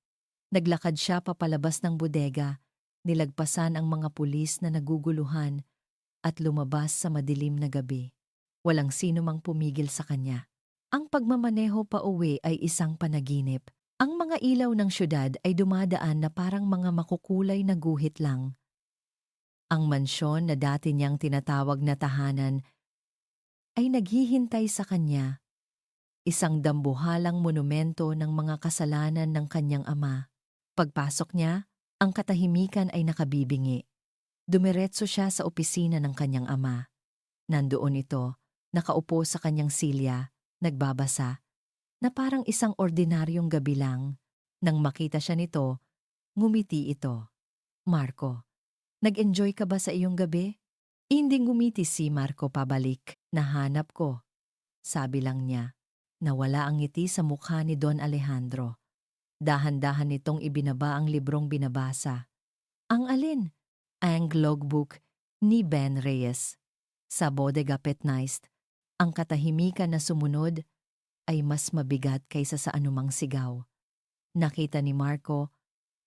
Naglakad siya papalabas ng bodega, Nilagpasan ang mga pulis na naguguluhan at lumabas sa madilim na gabi. Walang sino mang pumigil sa kanya. Ang pagmamaneho pa uwi ay isang panaginip. Ang mga ilaw ng syudad ay dumadaan na parang mga makukulay na guhit lang. Ang mansyon na dati niyang tinatawag na tahanan ay naghihintay sa kanya, isang dambuhalang monumento ng mga kasalanan ng kanyang ama. Pagpasok niya, ang katahimikan ay nakabibingi. Dumiretso siya sa opisina ng kanyang ama. Nandoon ito, nakaupo sa kanyang silya, nagbabasa, na parang isang ordinaryong gabi lang. Nang makita siya nito, ngumiti ito. Marco, nag-enjoy ka ba sa iyong gabi? Hindi ngumiti si Marco pabalik. Nahanap ko. Sabi lang niya. Nawala ang ngiti sa mukha ni Don Alejandro. Dahan-dahan nitong ibinaba ang librong binabasa. Ang alin? Ang logbook ni Ben Reyes. Sa Bodega Petnaist, ang katahimikan na sumunod ay mas mabigat kaysa sa anumang sigaw. Nakita ni Marco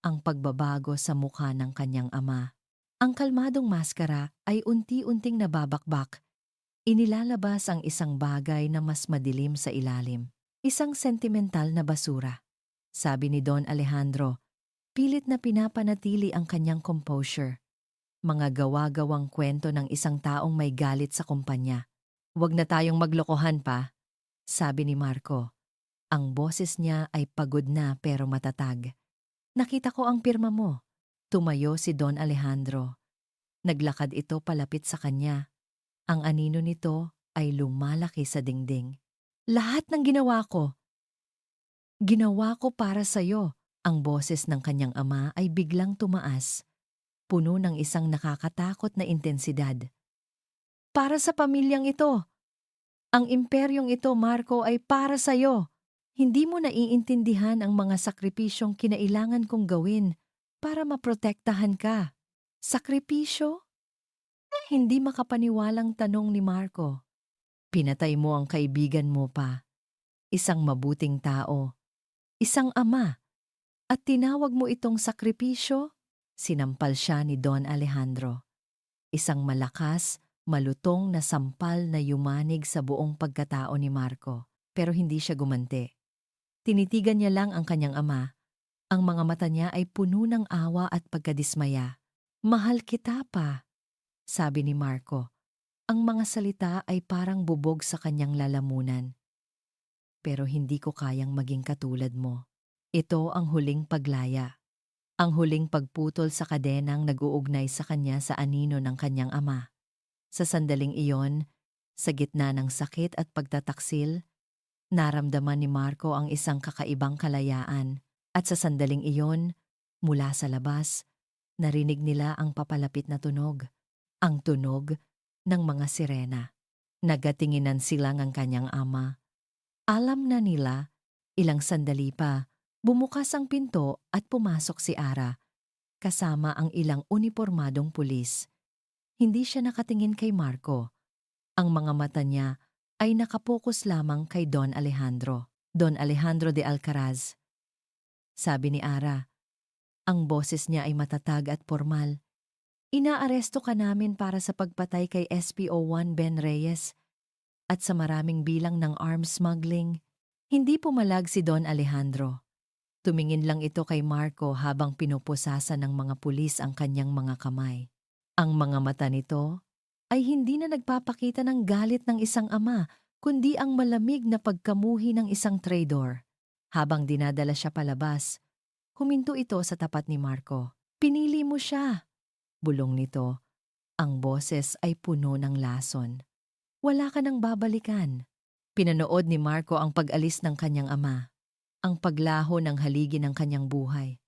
ang pagbabago sa mukha ng kanyang ama. Ang kalmadong maskara ay unti-unting nababakbak. Inilalabas ang isang bagay na mas madilim sa ilalim. Isang sentimental na basura. Sabi ni Don Alejandro, pilit na pinapanatili ang kanyang composure. Mga gawa-gawang kwento ng isang taong may galit sa kumpanya. Huwag na tayong maglokohan pa, sabi ni Marco. Ang boses niya ay pagod na pero matatag. Nakita ko ang pirma mo. Tumayo si Don Alejandro. Naglakad ito palapit sa kanya. Ang anino nito ay lumalaki sa dingding. Lahat ng ginawa ko para sa'yo. Ang boses ng kanyang ama ay biglang tumaas, puno ng isang nakakatakot na intensidad. Para sa pamilyang ito. Ang imperyong ito, Marco, ay para sa'yo. Hindi mo naiintindihan ang mga sakripisyong kinailangan kong gawin para maprotektahan ka. Sakripisyo? Hindi makapaniwalang tanong ni Marco. Pinatay mo ang kaibigan mo pa. Isang mabuting tao. Isang ama. At tinawag mo itong sakripisyo? Sinampal siya ni Don Alejandro. Isang malakas, malutong na sampal na yumanig sa buong pagkatao ni Marco. Pero hindi siya gumanti. Tinitigan niya lang ang kanyang ama. Ang mga mata niya ay puno ng awa at pagkadismaya. Mahal kita pa, sabi ni Marco. Ang mga salita ay parang bubog sa kanyang lalamunan. Pero hindi ko kayang maging katulad mo. Ito ang huling paglaya. Ang huling pagputol sa kadenang nag-uugnay sa kanya sa anino ng kanyang ama. Sa sandaling iyon, sa gitna ng sakit at pagtataksil, naramdaman ni Marco ang isang kakaibang kalayaan. At sa sandaling iyon, mula sa labas, narinig nila ang papalapit na tunog. Ang tunog ng mga sirena. Nagatinginan silang ang kanyang ama. Alam na nila, ilang sandali pa, bumukas ang pinto at pumasok si Ara, kasama ang ilang unipormadong pulis. Hindi siya nakatingin kay Marco. Ang mga mata niya ay nakapokus lamang kay Don Alejandro. Don Alejandro de Alcaraz. Sabi ni Ara. Ang boses niya ay matatag at formal. Inaaresto ka namin para sa pagpatay kay SPO1 Ben Reyes at sa maraming bilang ng arms smuggling. Hindi pumalag si Don Alejandro. Tumingin lang ito kay Marco habang pinupusasan ng mga pulis ang kanyang mga kamay. Ang mga mata nito ay hindi na nagpapakita ng galit ng isang ama, kundi ang malamig na pagkamuhi ng isang traidor. Habang dinadala siya palabas, huminto ito sa tapat ni Marco. Pinili mo siya. Bulong nito, ang boses ay puno ng lason. Wala ka nang babalikan. Pinanood ni Marco ang pag-alis ng kanyang ama, ang paglaho ng haligi ng kanyang buhay.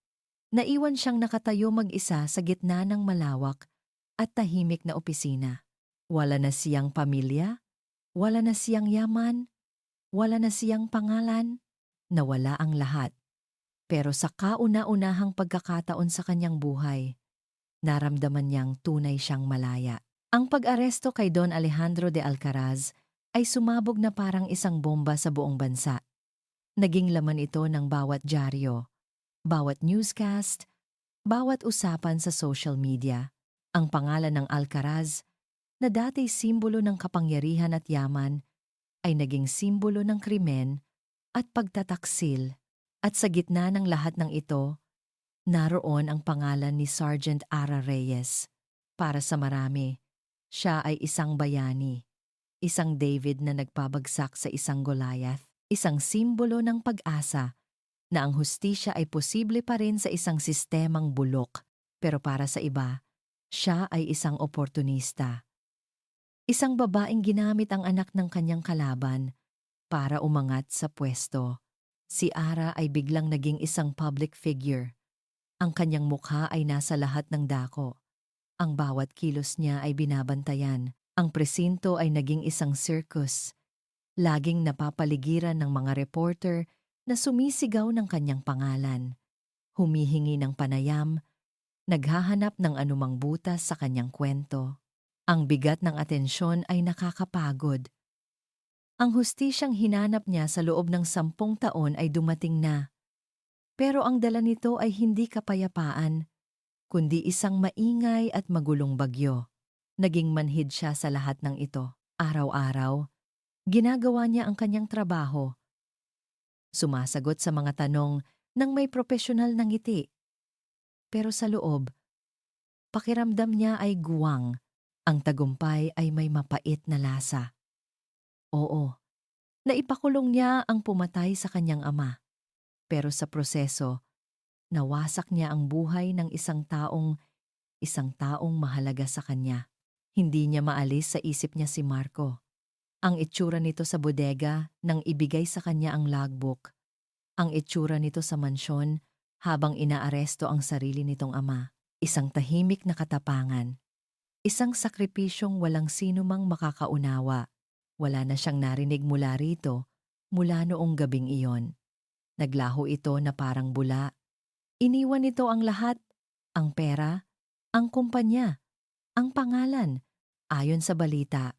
Naiwan siyang nakatayo mag-isa sa gitna ng malawak at tahimik na opisina. Wala na siyang pamilya, wala na siyang yaman, wala na siyang pangalan, nawala ang lahat. Pero sa kauna-unahang pagkakataon sa kanyang buhay, naramdaman niyang tunay siyang malaya. Ang pag-aresto kay Don Alejandro de Alcaraz ay sumabog na parang isang bomba sa buong bansa. Naging laman ito ng bawat dyaryo, bawat newscast, Bawat usapan sa social media, ang pangalan ng Alcaraz, na dati simbolo ng kapangyarihan at yaman, ay naging simbolo ng krimen at pagtataksil. At sa gitna ng lahat ng ito, naroon ang pangalan ni Sergeant Ara Reyes. Para sa marami, siya ay isang bayani, isang David na nagpabagsak sa isang Goliath, isang simbolo ng pag-asa na ang hustisya ay posible pa rin sa isang sistemang bulok. Pero para sa iba, siya ay isang oportunista. Isang babaeng ginamit ang anak ng kanyang kalaban para umangat sa pwesto. Si Ara ay biglang naging isang public figure. Ang kanyang mukha ay nasa lahat ng dako. Ang bawat kilos niya ay binabantayan. Ang presinto ay naging isang circus. Laging napapaligiran ng mga reporter na sumisigaw ng kanyang pangalan. Humihingi ng panayam, naghahanap ng anumang butas sa kanyang kwento. Ang bigat ng atensyon ay nakakapagod. Ang hustisyang hinanap niya sa loob ng 10 taon ay dumating na. Pero ang dala nito ay hindi kapayapaan, kundi isang maingay at magulong bagyo. Naging manhid siya sa lahat ng ito. Araw-araw, ginagawa niya ang kanyang trabaho. Sumasagot sa mga tanong ng may propesyonal na ngiti. Pero sa loob, pakiramdam niya ay guwang. Ang tagumpay ay may mapait na lasa. Oo, naipakulong niya ang pumatay sa kanyang ama. Pero sa proseso, nawasak niya ang buhay ng isang taong mahalaga sa kanya. Hindi niya maalis sa isip niya si Marco. Ang itsura nito sa bodega nang ibigay sa kanya ang logbook. Ang itsura nito sa mansyon habang inaaresto ang sarili nitong ama. Isang tahimik na katapangan. Isang sakripisyong walang sino mang makakaunawa. Wala na siyang narinig mula rito, mula noong gabing iyon. Naglaho ito na parang bula. Iniwan nito ang lahat, ang pera, ang kumpanya, ang pangalan. Ayon sa balita,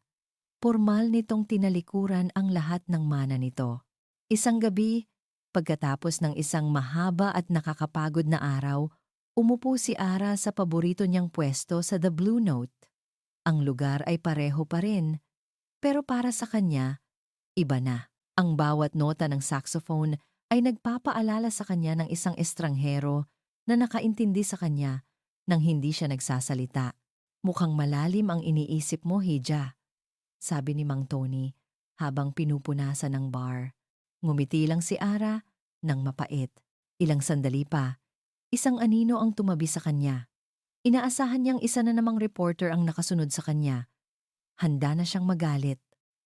pormal nitong tinalikuran ang lahat ng mana nito. Isang gabi, pagkatapos ng isang mahaba at nakakapagod na araw, umupo si Ara sa paborito niyang pwesto sa The Blue Note. Ang lugar ay pareho pa rin, pero para sa kanya, iba na. Ang bawat nota ng saxophone ay nagpapaalala sa kanya ng isang estranghero na nakaintindi sa kanya nang hindi siya nagsasalita. Mukhang malalim ang iniisip mo, Hija, sabi ni Mang Tony habang pinupunasan ng bar. Ngumiti lang si Ara nang mapait. Ilang sandali pa, isang anino ang tumabi sa kanya. Inaasahan niyang isa na namang reporter ang nakasunod sa kanya. Handa na siyang magalit,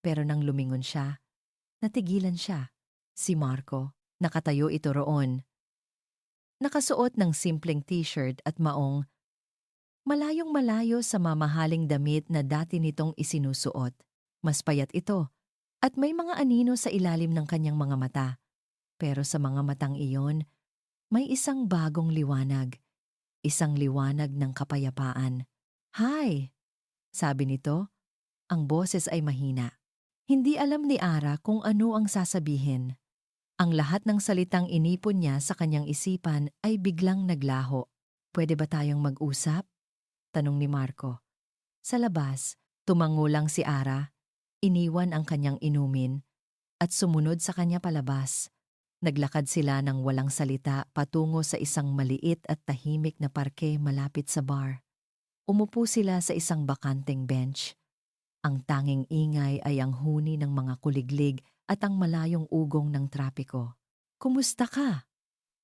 pero nang lumingon siya, natigilan siya. Si Marco, nakatayo ito roon. Nakasuot ng simpleng t-shirt at maong, malayong malayo sa mamahaling damit na dati nitong isinusuot. Mas payat ito, at may mga anino sa ilalim ng kanyang mga mata. Pero sa mga matang iyon, may isang bagong liwanag. Isang liwanag ng kapayapaan. "Hi!" sabi nito. Ang boses ay mahina. Hindi alam ni Ara kung ano ang sasabihin. Ang lahat ng salitang inipon niya sa kanyang isipan ay biglang naglaho. "Pwede ba tayong mag-usap?" tanong ni Marco. Sa labas, tumango lang si Ara, iniwan ang kanyang inumin, at sumunod sa kanya palabas. Naglakad sila ng walang salita patungo sa isang maliit at tahimik na parke malapit sa bar. Umupo sila sa isang bakanteng bench. Ang tanging ingay ay ang huni ng mga kuliglig at ang malayong ugong ng trapiko. "Kumusta ka?"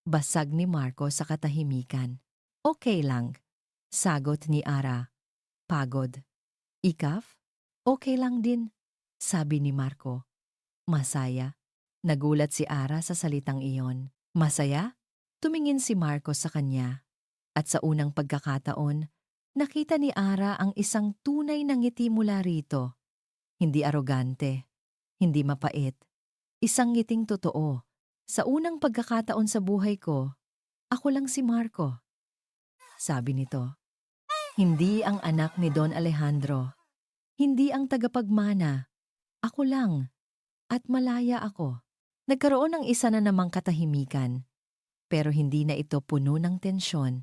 basag ni Marco sa katahimikan. "Okay lang," sagot ni Ara. "Pagod." "Ikaf?" "Okay lang din," sabi ni Marco. "Masaya?" Nagulat si Ara sa salitang iyon. "Masaya?" Tumingin si Marco sa kanya. At sa unang pagkakataon, nakita ni Ara ang isang tunay na ngiti mula rito. Hindi arogante, hindi mapait. Isang ngiting totoo. "Sa unang pagkakataon sa buhay ko, ako lang si Marco," sabi nito. Hindi ang anak ni Don Alejandro. Hindi ang tagapagmana. Ako lang. At malaya ako. Nagkaroon ng isa na namang katahimikan. Pero hindi na ito puno ng tensyon.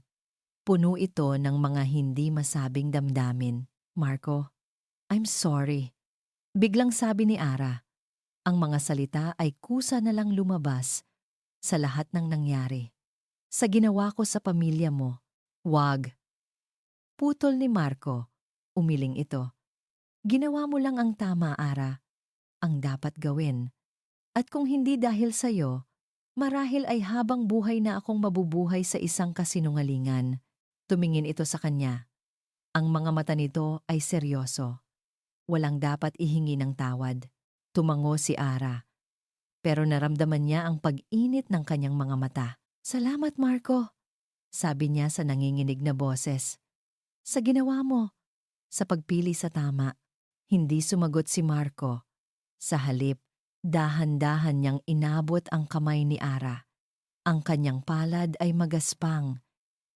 Puno ito ng mga hindi masabing damdamin. Marco, I'm sorry. Biglang sabi ni Ara. Ang mga salita ay kusa na lang lumabas sa lahat ng nangyari. Sa ginawa ko sa pamilya mo. Wag. Putol ni Marco. Umiling ito. Ginawa mo lang ang tama, Ara. Ang dapat gawin. At kung hindi dahil sa'yo, marahil ay habang buhay na akong mabubuhay sa isang kasinungalingan. Tumingin ito sa kanya. Ang mga mata nito ay seryoso. Walang dapat ihingi ng tawad. Tumango si Ara. Pero naramdaman niya ang pag-init ng kanyang mga mata. Salamat, Marco, sabi niya sa nanginginig na boses. Sa ginawa mo, sa pagpili sa tama. Hindi sumagot si Marco. Sa halip, dahan-dahan niyang inabot ang kamay ni Ara. Ang kanyang palad ay magaspang.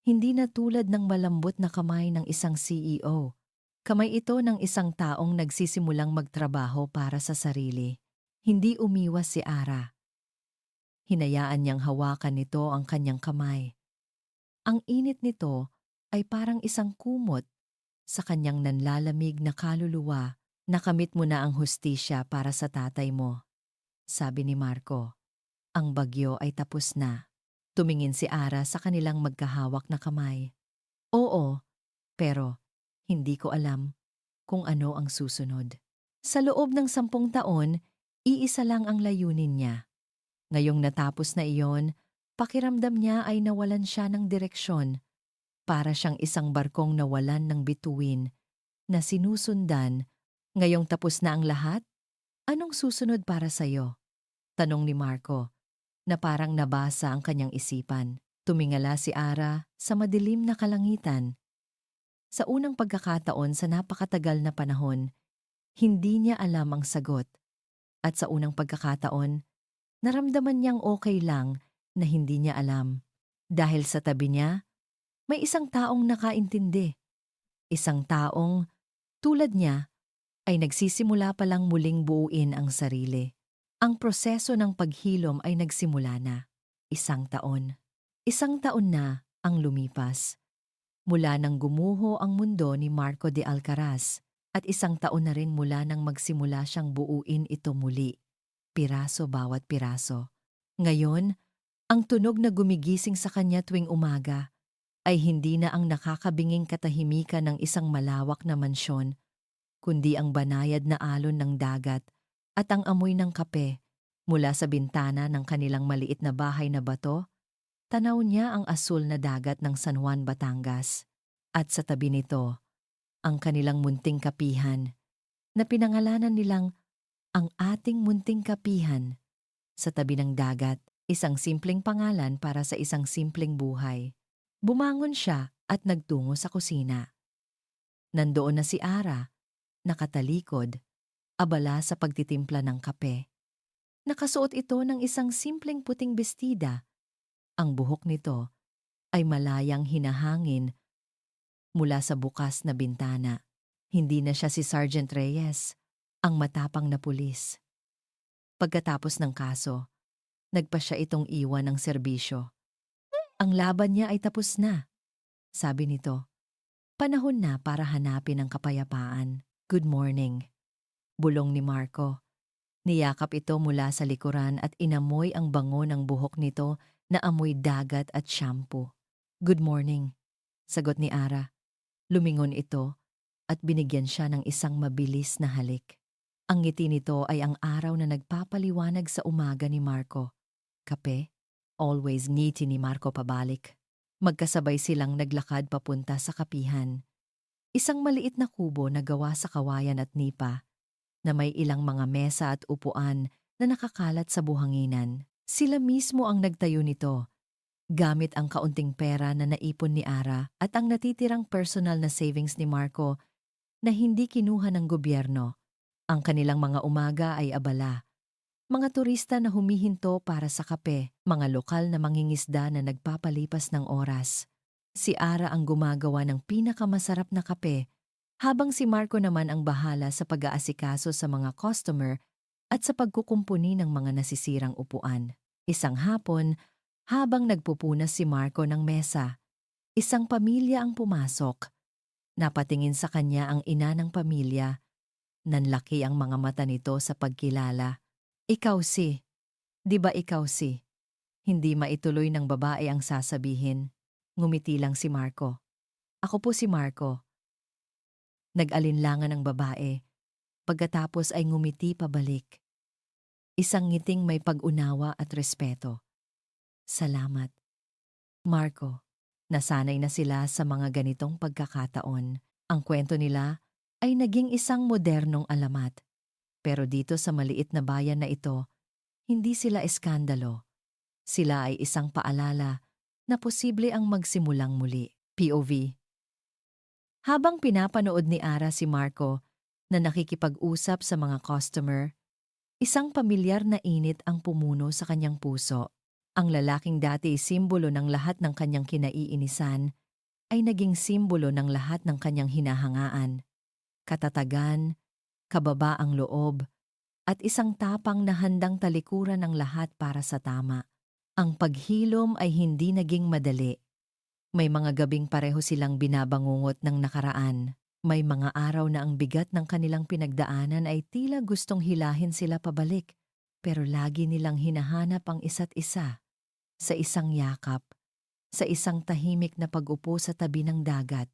Hindi na tulad ng malambot na kamay ng isang CEO. Kamay ito ng isang taong nagsisimulang magtrabaho para sa sarili. Hindi umiwas si Ara. Hinayaan niyang hawakan nito ang kanyang kamay. Ang init nito ay parang isang kumot sa kanyang nanlalamig na kaluluwa. Nakamit mo na ang hustisya para sa tatay mo, sabi ni Marco. Ang bagyo ay tapos na. Tumingin si Ara sa kanilang magkahawak na kamay. Oo, pero hindi ko alam kung ano ang susunod. Sa loob ng 10 taon, iisa lang ang layunin niya. Ngayong natapos na iyon, pakiramdam niya ay nawalan siya ng direksyon. Para siyang isang barkong nawalan ng bituin na sinusundan. Ngayong tapos na ang lahat, anong susunod para sa'yo? Tanong ni Marco, na parang nabasa ang kanyang isipan. Tumingala si Ara sa madilim na kalangitan. Sa unang pagkakataon sa napakatagal na panahon, hindi niya alam ang sagot. At sa unang pagkakataon, naramdaman niyang okay lang na hindi niya alam. Dahil sa tabi niya, may isang taong nakaintindi. Isang taong, tulad niya, ay nagsisimula pa lang muling buuin ang sarili. Ang proseso ng paghilom ay nagsimula na. 1 taon. 1 taon na ang lumipas. Mula nang gumuho ang mundo ni Marco de Alcaraz at 1 taon na rin mula nang magsimula siyang buuin ito muli. Piraso bawat piraso. Ngayon, ang tunog na gumigising sa kanya tuwing umaga ay hindi na ang nakakabinging katahimikan ng isang malawak na mansyon, kundi ang banayad na alon ng dagat at ang amoy ng kape mula sa bintana ng kanilang maliit na bahay na bato. Tanaw niya ang asul na dagat ng San Juan, Batangas. At sa tabi nito, ang kanilang munting kapihan na pinangalanan nilang ang ating munting kapihan. Sa tabi ng dagat, isang simpleng pangalan para sa isang simpleng buhay. Bumangon siya at nagtungo sa kusina. Nandoon na si Ara, nakatalikod, abala sa pagtitimpla ng kape. Nakasuot ito ng isang simpleng puting bestida. Ang buhok nito ay malayang hinahangin mula sa bukas na bintana. Hindi na siya si Sergeant Reyes, ang matapang na pulis. Pagkatapos ng kaso, nagpa siya itong iwan ng serbisyo. Ang laban niya ay tapos na, sabi nito. Panahon na para hanapin ang kapayapaan. Good morning, bulong ni Marco. Niyakap ito mula sa likuran at inamoy ang bango ng buhok nito na amoy dagat at shampoo. Good morning, sagot ni Ara. Lumingon ito at binigyan siya ng isang mabilis na halik. Ang ngiti nito ay ang araw na nagpapaliwanag sa umaga ni Marco. Kape? Always ngiti ni Marco pabalik. Magkasabay silang naglakad papunta sa kapihan. Isang maliit na kubo na gawa sa kawayan at nipa na may ilang mga mesa at upuan na nakakalat sa buhanginan. Sila mismo ang nagtayo nito, gamit ang kaunting pera na naipon ni Ara at ang natitirang personal na savings ni Marco na hindi kinuha ng gobyerno. Ang kanilang mga umaga ay abala. Mga turista na humihinto para sa kape, mga lokal na mangingisda na nagpapalipas ng oras. Si Ara ang gumagawa ng pinakamasarap na kape, habang si Marco naman ang bahala sa pag-aasikaso sa mga customer at sa pagkukumpuni ng mga nasisirang upuan. Isang hapon, habang nagpupunas si Marco ng mesa, Isang pamilya ang pumasok. Napatingin sa kanya ang ina ng pamilya. Nanlaki ang mga mata nito sa pagkilala. Ikaw si, di ba ikaw si? Hindi maituloy ng babae ang sasabihin. Ngumiti lang si Marco. Ako po si Marco. Nag-alinlangan ang babae. Pagkatapos ay ngumiti pabalik. Isang ngiting may pag-unawa at respeto. Salamat. Marco, nasanay na sila sa mga ganitong pagkakataon. Ang kwento nila ay naging isang modernong alamat. Pero dito sa maliit na bayan na ito, hindi sila eskandalo. Sila ay isang paalala na posible ang magsimulang muli. POV. Habang pinapanood ni Ara si Marco na nakikipag-usap sa mga customer, isang pamilyar na init ang pumuno sa kanyang puso. Ang lalaking dati simbolo ng lahat ng kanyang kinaiinisan ay naging simbolo ng lahat ng kanyang hinahangaan. Katatagan, kababaang loob, at isang tapang na handang talikuran ang lahat para sa tama. Ang paghilom ay hindi naging madali. May mga gabing pareho silang binabangungot ng nakaraan. May mga araw na ang bigat ng kanilang pinagdaanan ay tila gustong hilahin sila pabalik. Pero lagi nilang hinahanap ang isa't isa. Sa isang yakap, sa isang tahimik na pag-upo sa tabi ng dagat,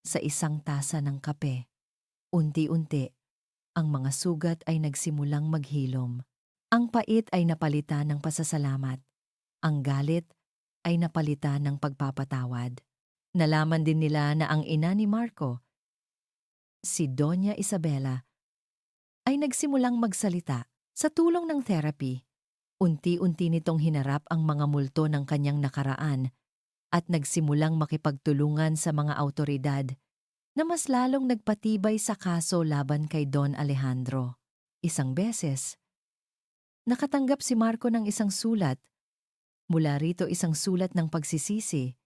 sa isang tasa ng kape. Unti-unti, ang mga sugat ay nagsimulang maghilom. Ang pait ay napalitan ng pasasalamat. Ang galit ay napalitan ng pagpapatawad. Nalaman din nila na ang ina ni Marco, si Doña Isabela, ay nagsimulang magsalita. Sa tulong ng therapy, unti-unti nitong hinarap ang mga multo ng kanyang nakaraan at nagsimulang makipagtulungan sa mga awtoridad na mas lalong nagpatibay sa kaso laban kay Don Alejandro. Isang beses, nakatanggap si Marco ng isang sulat. Mula rito isang sulat ng pagsisisi,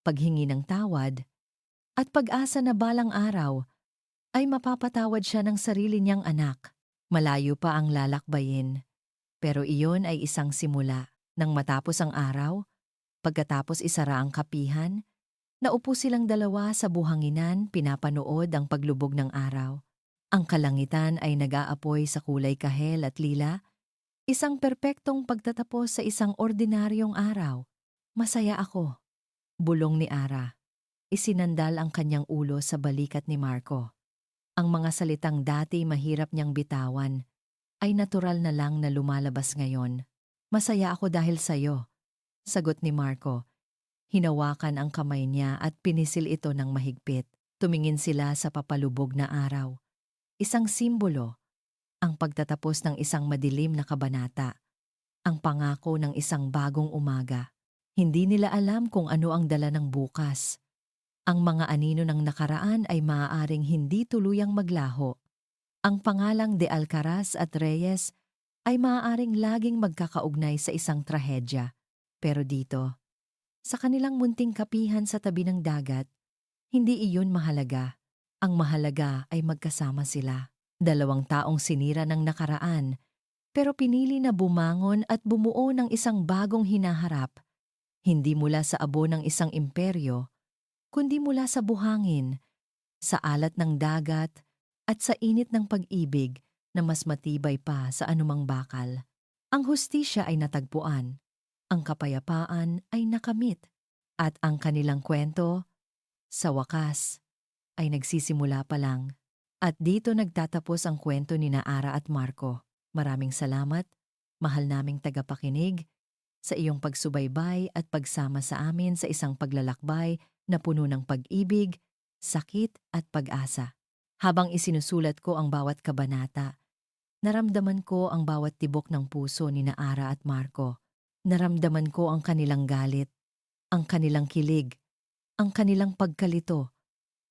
paghingi ng tawad, at pag-asa na balang araw ay mapapatawad siya ng sarili niyang anak. Malayo pa ang lalakbayin, pero iyon ay isang simula. Nang matapos ang araw, pagkatapos isara ang kapihan, naupo silang dalawa sa buhanginan pinapanood ang paglubog ng araw. Ang kalangitan ay nag-aapoy sa kulay kahel at lila, isang perpektong pagtatapos sa isang ordinaryong araw. Masaya ako, bulong ni Ara. Isinandal ang kanyang ulo sa balikat ni Marco. Ang mga salitang dati mahirap niyang bitawan ay natural na lang na lumalabas ngayon. Masaya ako dahil sa'yo, sagot ni Marco. Hinawakan ang kamay niya at pinisil ito ng mahigpit. Tumingin sila sa papalubog na araw. Isang simbolo, ang pagtatapos ng isang madilim na kabanata. Ang pangako ng isang bagong umaga. Hindi nila alam kung ano ang dala ng bukas. Ang mga anino ng nakaraan ay maaaring hindi tuluyang maglaho. Ang pangalang De Alcaraz at Reyes ay maaaring laging magkakaugnay sa isang trahedya. Pero dito, sa kanilang munting kapihan sa tabi ng dagat, hindi iyon mahalaga. Ang mahalaga ay magkasama sila. Dalawang taong sinira ng nakaraan, pero pinili na bumangon at bumuo ng isang bagong hinaharap. Hindi mula sa abo ng isang imperyo, kundi mula sa buhangin, sa alat ng dagat, at sa init ng pag-ibig na mas matibay pa sa anumang bakal. Ang hustisya ay natagpuan, ang kapayapaan ay nakamit, at ang kanilang kwento, sa wakas, ay nagsisimula pa lang. At dito nagtatapos ang kwento ni Ara at Marco. Maraming salamat, mahal naming tagapakinig, sa iyong pagsubaybay at pagsama sa amin sa isang paglalakbay na puno ng pag-ibig, sakit at pag-asa. Habang isinusulat ko ang bawat kabanata, naramdaman ko ang bawat tibok ng puso ni Ara at Marco. Naramdaman ko ang kanilang galit, ang kanilang kilig, ang kanilang pagkalito,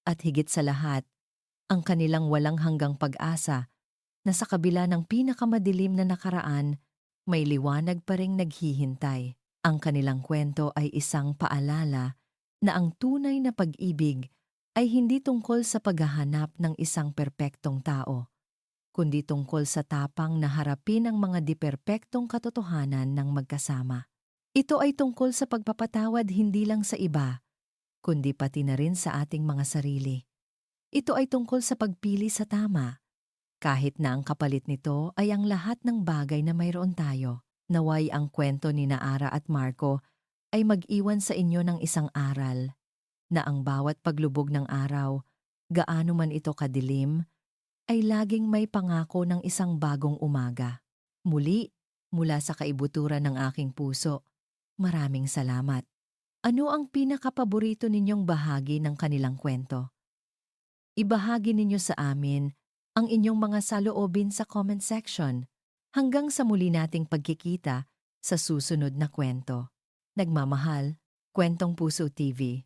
at higit sa lahat, ang kanilang walang hanggang pag-asa na sa kabila ng pinakamadilim na nakaraan, may liwanag pa ring naghihintay. Ang kanilang kwento ay isang paalala na ang tunay na pag-ibig ay hindi tungkol sa paghahanap ng isang perpektong tao, kundi tungkol sa tapang na harapin ang mga di-perpektong katotohanan ng magkasama. Ito ay tungkol sa pagpapatawad hindi lang sa iba, kundi pati na rin sa ating mga sarili. Ito ay tungkol sa pagpili sa tama, kahit na ang kapalit nito ay ang lahat ng bagay na mayroon tayo. Naway ang kwento ni Naara at Marco ay mag-iwan sa inyo ng isang aral na ang bawat paglubog ng araw, gaano man ito kadilim, ay laging may pangako ng isang bagong umaga. Muli, mula sa kaibuturan ng aking puso, maraming salamat. Ano ang pinakapaborito ninyong bahagi ng kanilang kwento? Ibahagi ninyo sa amin ang inyong mga saloobin sa comment section. Hanggang sa muli nating pagkikita sa susunod na kwento. Nagmamahal, Kwentong Puso TV.